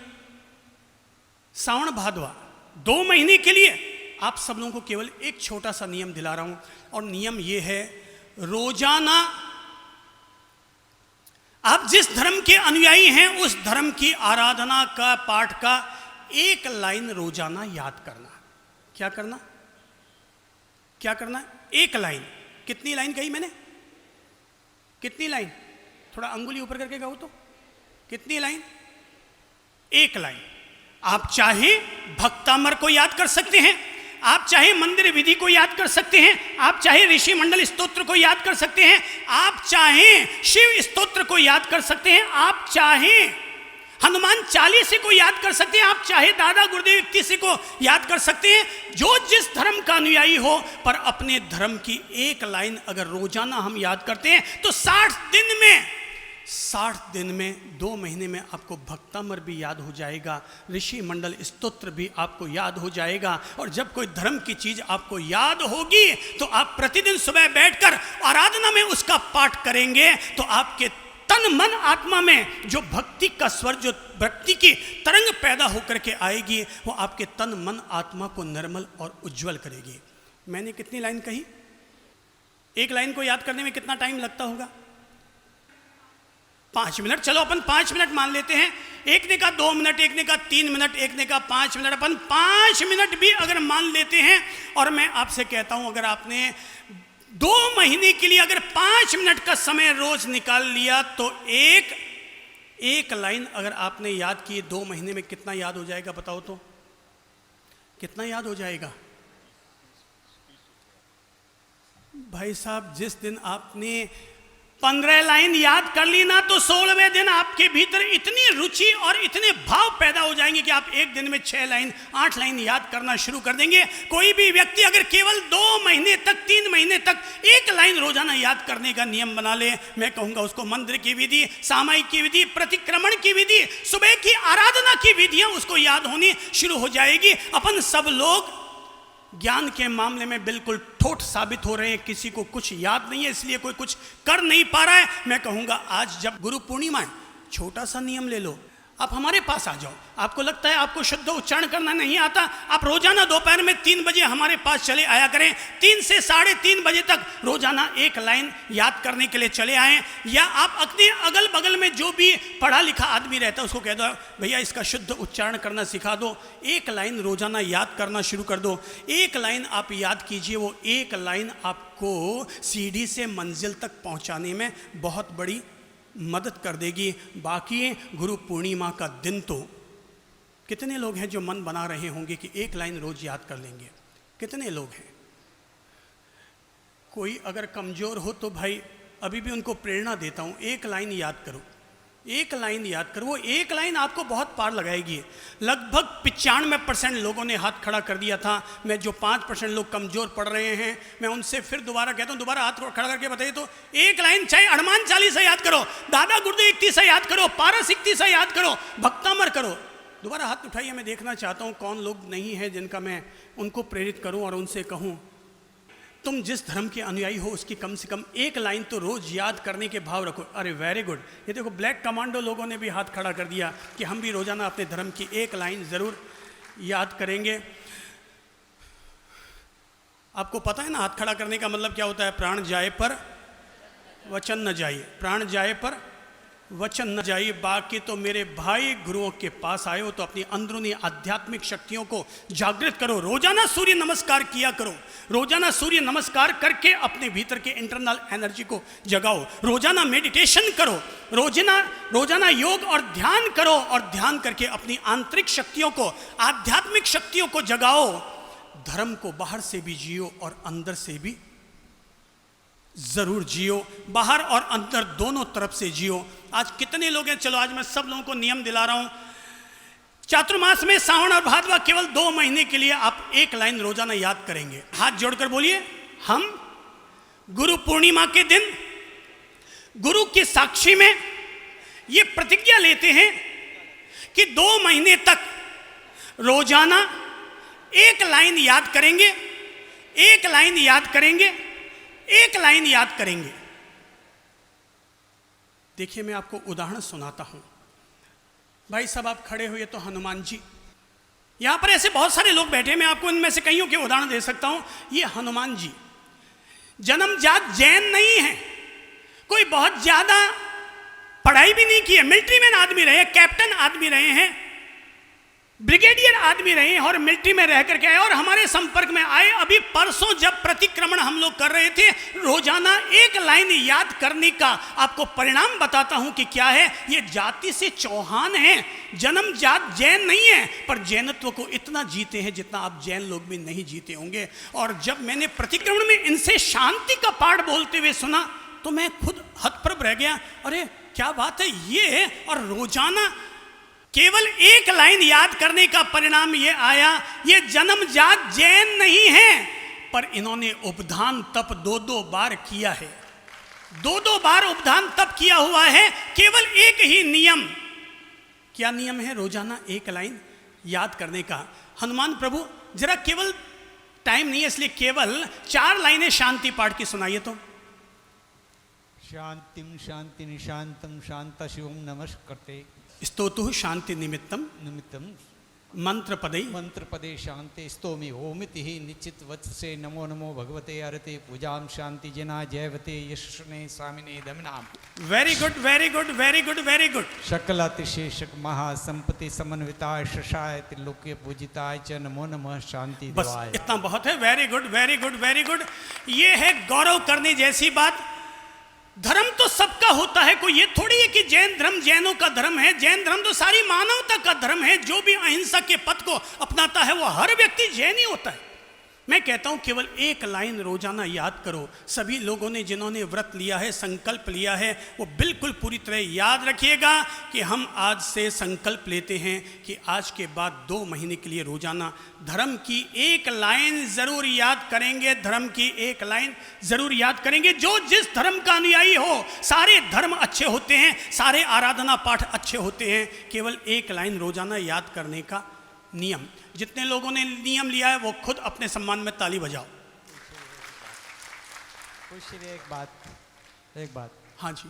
सावन भादवा 2 महीने के लिए आप सब लोगों को केवल एक छोटा सा नियम दिला रहा हूं। और नियम यह है, रोजाना आप जिस धर्म के अनुयायी हैं उस धर्म की आराधना का, पाठ का एक लाइन रोजाना याद करना। क्या करना? क्या करना? एक लाइन। कितनी लाइन कही मैंने? कितनी लाइन? थोड़ा अंगुली ऊपर करके कहो तो कितनी लाइन? एक लाइन। आप चाहे भक्तामर को याद कर सकते हैं, आप चाहे मंदिर विधि को याद कर सकते हैं, आप चाहे ऋषि मंडल स्तोत्र को याद कर सकते हैं, आप चाहे शिव स्तोत्र को याद कर सकते हैं, आप चाहे हनुमान चालीसे को याद कर सकते हैं, आप चाहे दादा गुरुदेव 31 को याद कर सकते हैं। जो जिस धर्म का अनुयायी हो, पर अपने धर्म की एक लाइन अगर रोजाना हम याद करते हैं तो 60 दिन में 2 महीने में आपको भक्तामर भी याद हो जाएगा, ऋषि मंडल स्तोत्र भी आपको याद हो जाएगा। और जब कोई धर्म की चीज आपको याद होगी तो आप प्रतिदिन सुबह बैठकर आराधना में उसका पाठ करेंगे तो आपके तन मन आत्मा में जो भक्ति का स्वर, जो भक्ति की तरंग पैदा होकर के आएगी, वो आपके तन मन आत्मा को निर्मल और उज्जवल करेगी। मैंने कितनी लाइन कही? एक लाइन को याद करने में कितना टाइम लगता होगा? 5 मिनट। चलो अपन 5 मिनट मान लेते हैं। एक ने कहा 2 मिनट, एक ने कहा 3 मिनट, एक ने कहा 5 मिनट। अपन 5 मिनट भी अगर मान लेते हैं, और मैं आपसे कहता हूं अगर आपने 2 महीने के लिए अगर 5 मिनट का समय रोज निकाल लिया तो एक लाइन अगर आपने याद की 2 महीने में कितना याद हो जाएगा? बताओ तो कितना याद हो जाएगा? भाई साहब, जिस दिन आपने 15 लाइन याद कर ली ना, तो 16वें दिन आपके भीतर अंदर इतनी रुचि और इतने भाव पैदा हो जाएंगे कि आप एक दिन में 6 लाइन 8 लाइन याद करना शुरू कर देंगे। कोई भी व्यक्ति अगर केवल 2 महीने तक 3 महीने तक 1 लाइन रोजाना याद करने का नियम बना ले, मैं कहूंगा उसको मंत्र की विधि, सामायिक की विधि, प्रतिक्रमण की विधि, सुबह की आराधना की विधियां उसको याद होनी शुरू हो जाएगी। अपन सब लोग ज्ञान के मामले में बिल्कुल ठोठ साबित हो रहे हैं, किसी को कुछ याद नहीं है इसलिए कोई कुछ कर नहीं पा रहा है। मैं कहूंगा आज जब गुरु पूर्णिमा है, छोटा सा नियम ले लो, आप हमारे पास आ जाओ। आपको लगता है आपको शुद्ध उच्चारण करना नहीं आता, आप रोजाना दोपहर में 3 बजे हमारे पास चले आया करें। 3 से 3:30 बजे तक रोजाना 1 लाइन याद करने के लिए चले आएं। या आप अपने अगल बगल में जो भी पढ़ा लिखा आदमी रहता है उसको कह दो भैया इसका शुद्ध उच्चारण करना सिखा दो, 1 लाइन रोजाना याद करना शुरू कर दो। 1 लाइन आप याद कीजिए, वो 1 लाइन आपको सीढ़ी से मंजिल तक पहुंचाने में बहुत बड़ी मदद कर देगी। बाकी गुरु पूर्णिमा का दिन तो कितने लोग हैं जो मन बना रहे होंगे कि 1 लाइन रोज याद कर लेंगे? कितने लोग हैं? कोई अगर कमजोर हो तो भाई अभी भी उनको प्रेरणा देता हूं, 1 लाइन याद करो, 1 लाइन याद करो। वो 1 लाइन आपको बहुत पार लगाएगी। लगभग 95% लोगों ने हाथ खड़ा कर दिया था। मैं जो 5% लोग कमजोर पड़ रहे हैं मैं उनसे फिर दोबारा कहता हूं, दोबारा हाथ खड़ा करके बताइए तो 1 लाइन, चाहे हनुमान चालीसा याद करो, दादा गुरुदेव इक्तीसा याद करो, पारस इक्तीसा याद करो, भक्तामर करो। दोबारा हाथ उठाइए, मैं देखना चाहता हूं कौन लोग नहीं है जिनका मैं उनको प्रेरित करूं और उनसे कहूं तुम जिस धर्म के अनुयायी हो उसकी कम से कम 1 लाइन तो रोज याद करने के भाव रखो। अरे वेरी गुड, ये देखो ब्लैक कमांडो लोगों ने भी हाथ खड़ा कर दिया कि हम भी रोजाना अपने धर्म की 1 लाइन जरूर याद करेंगे। आपको पता है ना हाथ खड़ा करने का मतलब क्या होता है? प्राण जाए पर वचन न जाइए, प्राण जाए पर वचन न जाइए। बाकी तो मेरे भाई गुरुओं के पास आए हो तो अपनी अंदरूनी आध्यात्मिक शक्तियों को जागृत करो। रोजाना सूर्य नमस्कार किया करो, रोजाना सूर्य नमस्कार करके अपने भीतर के इंटरनल एनर्जी को जगाओ। रोजाना मेडिटेशन करो, रोजाना योग और ध्यान करो, और ध्यान करके अपनी आंतरिक शक्तियों को, आध्यात्मिक शक्तियों को जगाओ। धर्म को बाहर से भी जियो और अंदर से भी जरूर जियो, बाहर और अंदर दोनों तरफ से जियो। आज कितने लोग हैं, चलो आज मैं सब लोगों को नियम दिला रहा हूं। चातुर्मास में सावन और भादवा केवल 2 महीने के लिए आप 1 लाइन रोजाना याद करेंगे। हाथ जोड़कर बोलिए, हम गुरु पूर्णिमा के दिन गुरु की साक्षी में ये प्रतिज्ञा लेते हैं कि 2 महीने तक रोजाना 1 लाइन याद करेंगे, 1 लाइन याद करेंगे, 1 लाइन याद करेंगे। देखिए मैं आपको उदाहरण सुनाता हूं। भाई साहब आप खड़े हुए तो हनुमान जी, यहां पर ऐसे बहुत सारे लोग बैठे, मैं आपको इनमें से कईयों के उदाहरण दे सकता हूं। ये हनुमान जी जन्मजात जैन नहीं है, कोई बहुत ज्यादा पढ़ाई भी नहीं की है, मिलिट्री मैन आदमी रहे, कैप्टन आदमी रहे हैं, ब्रिगेडियर आदमी रहे हैं और मिलिट्री में रह करके आए और हमारे संपर्क में आए। अभी परसों जब प्रतिक्रमण हम लोग कर रहे थे, रोजाना 1 लाइन याद करने का आपको परिणाम बताता हूं कि क्या है। ये जाति से चौहान है, जन्मजात जैन नहीं है, पर जैनत्व को इतना जीते हैं जितना आप जैन लोग भी नहीं जीते होंगे। और जब मैंने प्रतिक्रमण में इनसे शांति का पाठ बोलते हुए सुना तो मैं खुद हतप्रभ रह गया। अरे क्या बात है ये! और रोजाना केवल 1 लाइन याद करने का परिणाम ये आया, ये जन्मजात जैन नहीं है, पर इन्होंने उपधान तप 2-2 बार किया है, 2-2 बार उपधान तप किया हुआ है। केवल एक ही नियम, क्या नियम है? रोजाना 1 लाइन याद करने का। हनुमान प्रभु जरा केवल टाइम नहीं है इसलिए केवल 4 लाइनें शांति पाठ की सुनाइए तो। शांतिम शांति निशांतम शांता शिवम नमस्कृते स्तोतु शांति निमित्तम मंत्र पदे शांति स्तोमि ओमिति निश्चित वत्से नमो नमो भगवते अरते पूजाम शांति जना जयवते यशने स्वामिने दमनाम। Very good, very good, very good, very good. शकलातिशेषक महासंपत्ति समन्विताय शशाय त्रिलोक्य पूजिताय च नमो नमः शांति बस देवाय। इतना बहुत है। Very good, very good, very good. ये है गौरव करने जैसी बात। धर्म तो सबका होता है, कोई ये थोड़ी है कि जैन धर्म जैनों का धर्म है। जैन धर्म तो सारी मानवता का धर्म है। जो भी अहिंसा के पथ को अपनाता है वो हर व्यक्ति जैन ही होता है। मैं कहता हूं केवल एक लाइन रोजाना याद करो। सभी लोगों ने जिन्होंने व्रत लिया है, संकल्प लिया है, वो बिल्कुल पूरी तरह याद रखिएगा कि हम आज से संकल्प लेते हैं कि आज के बाद 2 महीने के लिए रोजाना धर्म की एक लाइन जरूर याद करेंगे। धर्म की एक लाइन जरूर याद करेंगे। जो जिस धर्म का अनुयायी हो, सारे धर्म अच्छे होते हैं, सारे आराधना पाठ अच्छे होते हैं। केवल एक लाइन रोजाना याद करने का नियम। जितने लोगों ने नियम लिया है वो खुद अपने सम्मान में ताली बजाओ। एक बात हाँ जी,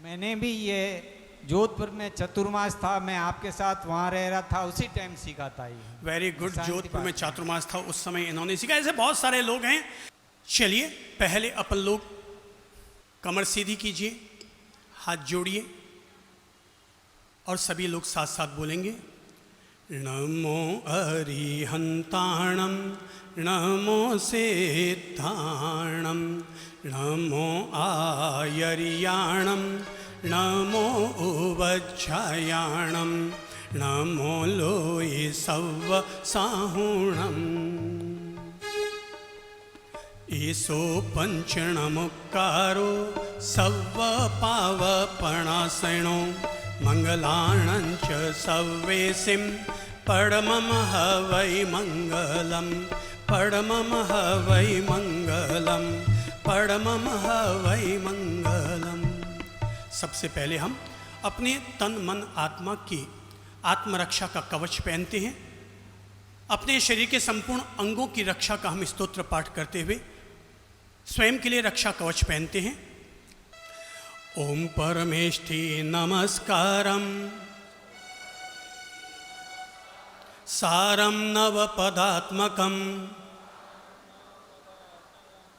मैंने भी ये जोधपुर में चतुर्मास था, मैं आपके साथ वहाँ रह रहा था, उसी टाइम सीखा था ये। Very good. जोधपुर में चातुर्मास था, उस समय इन्होंने सीखा। ऐसे बहुत सारे लोग हैं। चलिए पहले अपन लोग कमर सीधी कीजिए, हाथ जोड़िए और सभी लोग साथ साथ बोलेंगे, नमो अरिहंताणं नमो सिद्धाणं नमो आयर्याणं नमो उवज्झायाणं नमो लोये सव्व साहुणम्। ईसो पंचणमुक्कारो सव्व पावपणासणो मंगलाणंच सव्वेसिं परमं हवै मंगलम् परमं हवै मंगलम् परमं हवै मंगलम्। सबसे पहले हम अपने तन मन आत्मा की आत्मरक्षा का कवच पहनते हैं। अपने शरीर के संपूर्ण अंगों की रक्षा का हम स्तोत्र पाठ करते हुए स्वयं के लिए रक्षा कवच पहनते हैं। ओम परमेष्ठी नमस्कारम सारम नवपदात्मकम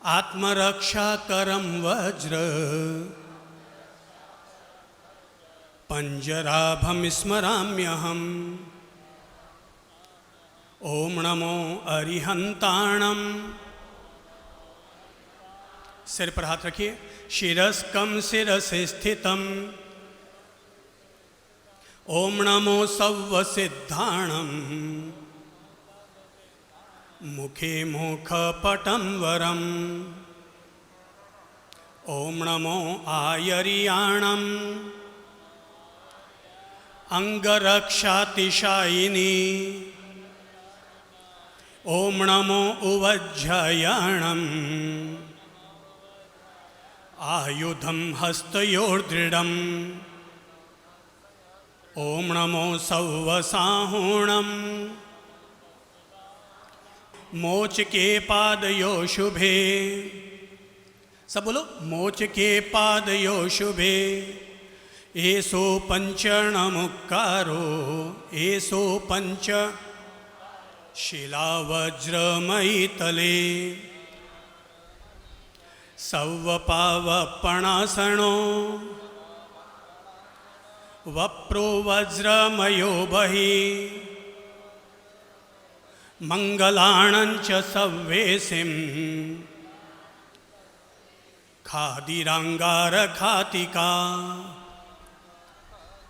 आत्मरक्षाकरम वज्र पंजराभम स्मराम्यहम्। ओम नमो अरिहंताणं। सिर पर हाथ रखिए। शिरस्कम शिरस स्थितम। ओम नमो सव्व सिद्धाणं। मुखे मुखपटं वरम्। ओम नमो आयर्याणं। अंगरक्षातिशायिनी। ओम नमो उवज्झायाणम्। आयुधं हस्तयोर्दृढम्। ओम नमो सव्वसाहुणम्। मोच के पादयो शुभे। सब बोलो, मोच के पादयो शुभे। एसो पंचणमुक्कारो एसो पंच शिलावज्रमयी तले। सव्वपावपणासनो वप्रो वज्रमयो बहिः। मंगलाणंच सव्वेसिं खादिरांगारखातिका।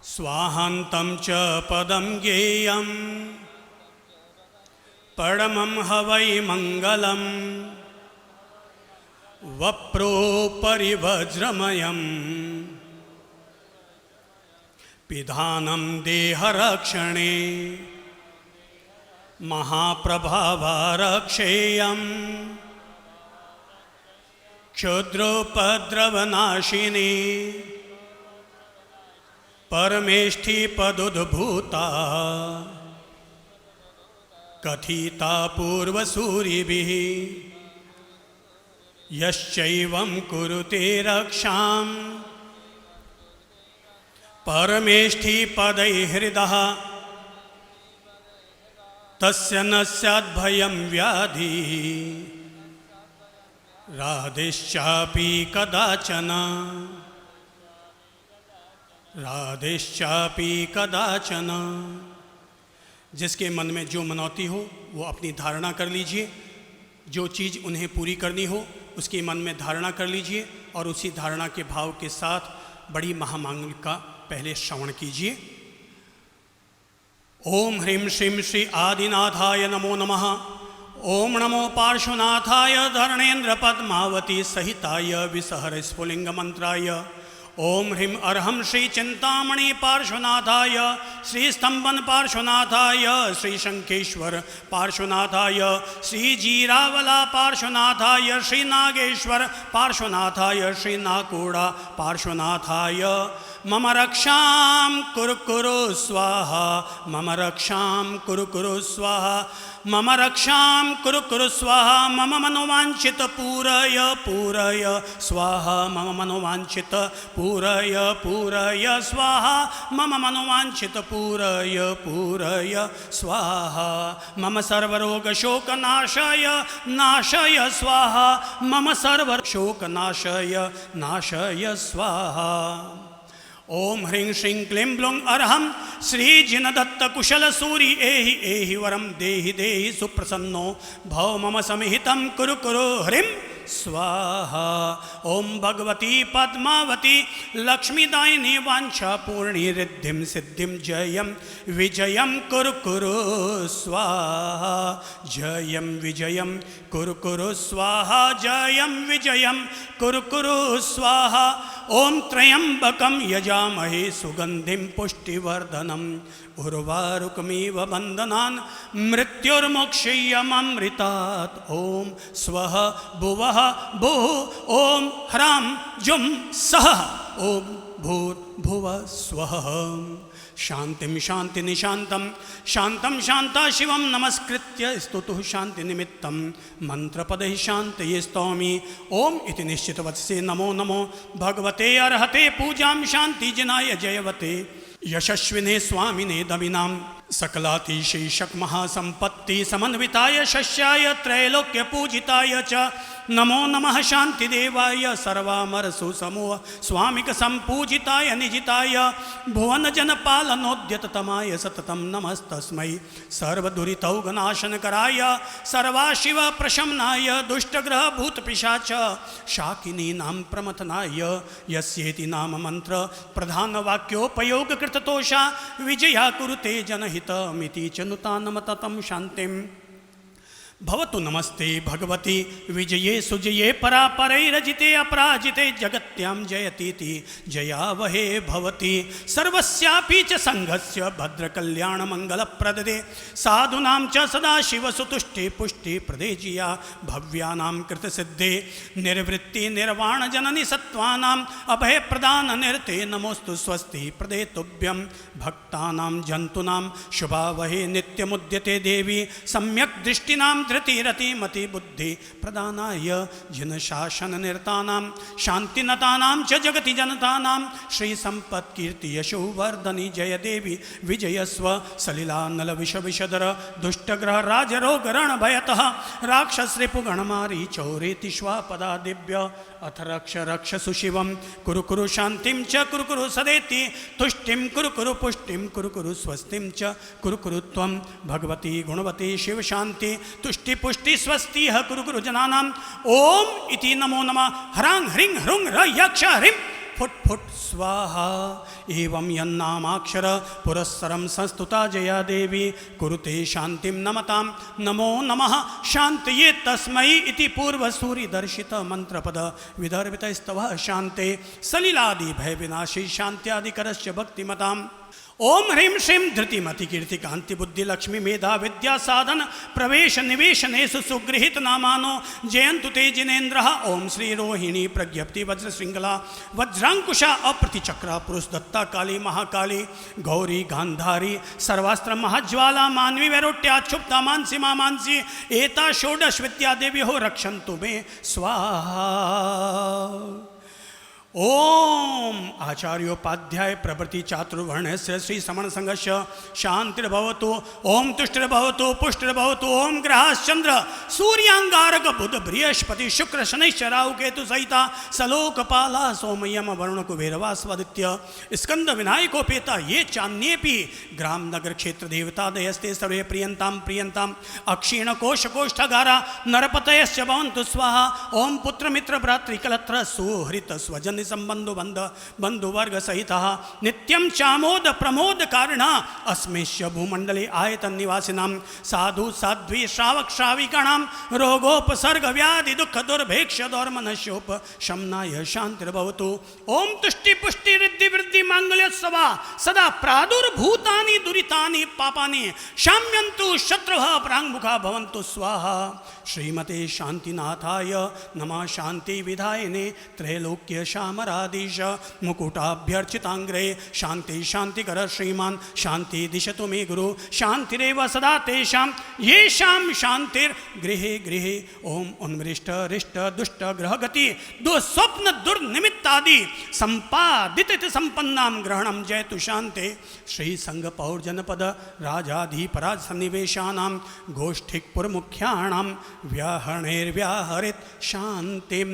स्वाहान्तं च पदं ज्ञेयम् परमं हवै मंगलम्। वप्रो परिवज्रमयम् पिधानं देहरक्षणे। महाप्रभावारक्षेयम् क्षुद्रोपद्रवनाशिनी। परमेष्ठी पदुद्भूता कथिता पूर्वसूरिभिः। यश्चैवं कुरुते रक्षां परमेष्ठी पदै हृदः। तस्य न स्याद्भयं व्याधि राधेश्चापि कदाचन। राधेश्चापि कदाचन। जिसके मन में जो मनौती हो वो अपनी धारणा कर लीजिए। जो चीज़ उन्हें पूरी करनी हो उसके मन में धारणा कर लीजिए और उसी धारणा के भाव के साथ बड़ी महामांगल का पहले श्रवण कीजिए। ओम ह्रीं श्रीं श्री आदिनाथाय नमो नमः। ओम नमो पार्श्वनाथाय धरणेन्द्र पद्मावती सहिताय विसहर स्फुलिंग मंत्राय। ओम ह्रीं अर्हं श्री चिंतामणि पार्श्वनाथाय, श्री स्तंभन पार्श्वनाथाय, श्री शंखेश्वर पार्श्वनाथाय, श्री जीरावला पार्श्वनाथाय, श्री नागेश्वर पार्श्वनाथाय, श्री नाकोड़ा पार्श्वनाथाय। मम रक्षां कुरु कुरु स्वाहा, मम रक्षां कुरु कुरु स्वाहा, मम रक्षां कुरु कुरु स्वाहा। मम मनोवांछित पूरय पूरय स्वाहा, मम मनोवांछित पूरय पूरय स्वाहा, मम मनोवांछित पूरय पूरय स्वाहा। मम सर्वरोग शोक नाशय नाशय स्वाहा, मम सर्व शोक नाशय नाशय स्वाहा। ओम ह्रीं श्रीं क्लीं ब्लूं अर्हं श्री जिनदत्त कुशल सूरि एहि एहि वरं देहि देहि सुप्रसन्नो भव मम समिहितं कुरु कुरु ह्रीं स्वाहा। ओम भगवती पद्मावती लक्ष्मीदायिनी वांछा पूर्णी रिद्धिं सिद्धिं जयं विजयं कुरु कुरु स्वाहा, जयं विजयं कुरु कुरु स्वाहा, जयं विजयं कुरु कुरु स्वाहा। ओम त्र्यंबकं यजामहे सुगंधिं पुष्टिवर्धनम् उर्वारुकमिव बंधनान् मृत्युर्मोक्षयममृतात्। ओम स्वः भुवः भुः ओम ह्रां जुं सः ओम भूर्भुवः स्वः। शांतिं शांति निशांतं शांतं शांता शिवं नमस्कृत्य स्तुतुः शांति निमित्तं मंत्रपदैः शान्तये स्तौमि। ओम इति निश्चितवत्से नमो नमो भगवते अर्हते पूजां शान्तिजनाय जयवते यशस्विने स्वामिने दमिनां सकलातिशैषक महासंपत्ति समन्विताय शस्याय त्रैलोक्य पूजिताय च नमो नमः शांतिदेवाय सर्वामर सुसमूह स्वामिक संपूजिताय निजिताय भुवन जनपालनोद्यततमाय सततं नमस्तस्मै सर्वदुरितौघनाशनकराय सर्वाशिव प्रशमनाय दुष्टग्रह भूतपिशाच शाकिनीनां प्रमथनाय यस्येति नाम मंत्र प्रधानवाक्योपयोग कृततोषा विजया कुरुते जनहितमिति च नुतानमततं शान्तिम् भवतु। नमस्ते भगवती विजये सुजये परापरैरजिते अपराजिते जगत्यां जयतीति जयावहे भवती। सर्वस्यापि च संघस्य भद्रकल्याणमङ्गलप्रददे साधूनां च सदाशिवसुतुष्टि पुष्टि प्रदेजिया भव्यानां कृतसिद्धे निर्वृत्ति निर्वाणजननि सत्त्वानाम् अभयप्रदान निरते नमोस्तु स्वस्ति प्रदे तुभ्यं। भक्तानां जन्तूनां शुभावहे नित्यमुद्यते देवी सम्यक् दृष्टिनां धृतिरतिमति बुद्धि प्रदानाय जनशासन निरतानां शांतिनतानां च जगति जनतानां श्री संपत् कीर्ति यशोवर्धनी जय देवी विजयस्व। सलिलानल विष विषधर दुष्टग्रह राजरोग रण भयतः राक्षस रिपुगणमारी चौरेति श्वापदा दिव्य अथ रक्ष रक्ष सुशिवं कुरु कुरु शांतिं च कुरु कुरु सदेति तुष्टिं कुरु कुरु पुष्टिं कुरु कुरु स्वस्तिं च कुरु कुरु त्वं भगवती गुणवती शिव शांति तुष्टि पुष्टि स्वस्ति कुरु कुरु जनानां। ओम इति नमो नमः ह्रां ह्रीं ह्रूं र यक्ष ह्रीं फुट फुट स्वाहा। एवं यन्नामाक्षर पुरस्सरं संस्तुता जया देवी कुरुते शांतिं नमतां नमो नमः शान्तये तस्मै इति पूर्व सूरि दर्शित मंत्रपद विदर्भितस्तवः शान्ते सलिलादि भय विनाशी शान्त्यादिकरस्य भक्तिमताम्। ओम ह्रीं श्रीं धृतिमति कीर्ति कांति बुद्धि लक्ष्मी मेधा विद्या साधन प्रवेश निवेशनेषु सुगृहित नामानो जयन्तु ते जिनेन्द्रः। ओम श्री रोहिणी प्रज्ञप्ति वज्र श्रृंखला वज्रांकुशा अप्रतिचक्रा पुरुष दत्ता काली महाकाली गौरी गांधारी सर्वास्त्र महाज्वाला मानवी वैरोट्याक्षुप्ता मानसी मामांसी एता षोडश विद्या देवी हो रक्षन्तु मे स्वाहा। ओम आचार्योपाध्याय प्रभृति चातुर्वर्ण्यस्य श्री समण संघस्य शांतिर्भवतु। ओम तुष्टिर्भवतु पुष्टिर्भवतु। ओम ग्रहाश्चंद्र सूर्यांगारक बुध बृहस्पति शुक्र शनैश्च राहु केतु सहिता सलोकपाला सोमयम वरुण कुबेरवा स्वदित्य स्कंद विनायकोपेता ये चान्येपि ग्राम नगर क्षेत्र देवतादयस्ते सर्वे प्रियंतां प्रियंतां अक्षीण कोश कोष्ठगारा नरपतयश्च भवन्तु स्वाहा। ओम पुत्र मित्र भ्रातृकलत्र सुहृत स्वजन धनि संबंधो बंधुवर्ग सहित नित्यं चामोद प्रमोद कारण अस्मिश्य भूमंडले आयतन निवासिनां साधु साध्वी श्रावक श्राविकाणां रोगोपसर्ग व्याधि दुख दुर्भिक्ष दौर्मनस्योप शमनाय शांतिर्भवतु। ओम तुष्टि पुष्टि रिद्धि वृद्धि मांगल्य सवा सदा प्रादुर्भूतानि दुरितानि पापानि शाम्यन्तु शत्रुः प्राङ्मुखा भवन्तु स्वाहा। श्रीमते शांतिनाथाय नमः शांति विधायिने त्रैलोक्य शामराधीश मुकुटाभ्यर्चितांग्रे शांति शांतिकर श्रीमान शांति दिशतु मे गुरु शांतिरेव सदा तेषां येषां शांतिर गृहे गृहे। ओम उन्मृष्ट रिष्ट दुष्ट ग्रहगति दुस्वप्न दुर्निमित्तादि संपादित संपन्नां ग्रहणं जयतु शांते। श्री संघ पौर जनपद राजाधिपराज सन्निवेशानां गोष्ठिक पुरमुख्याणां व्याहरणैर्व्याहरित शांतिम्।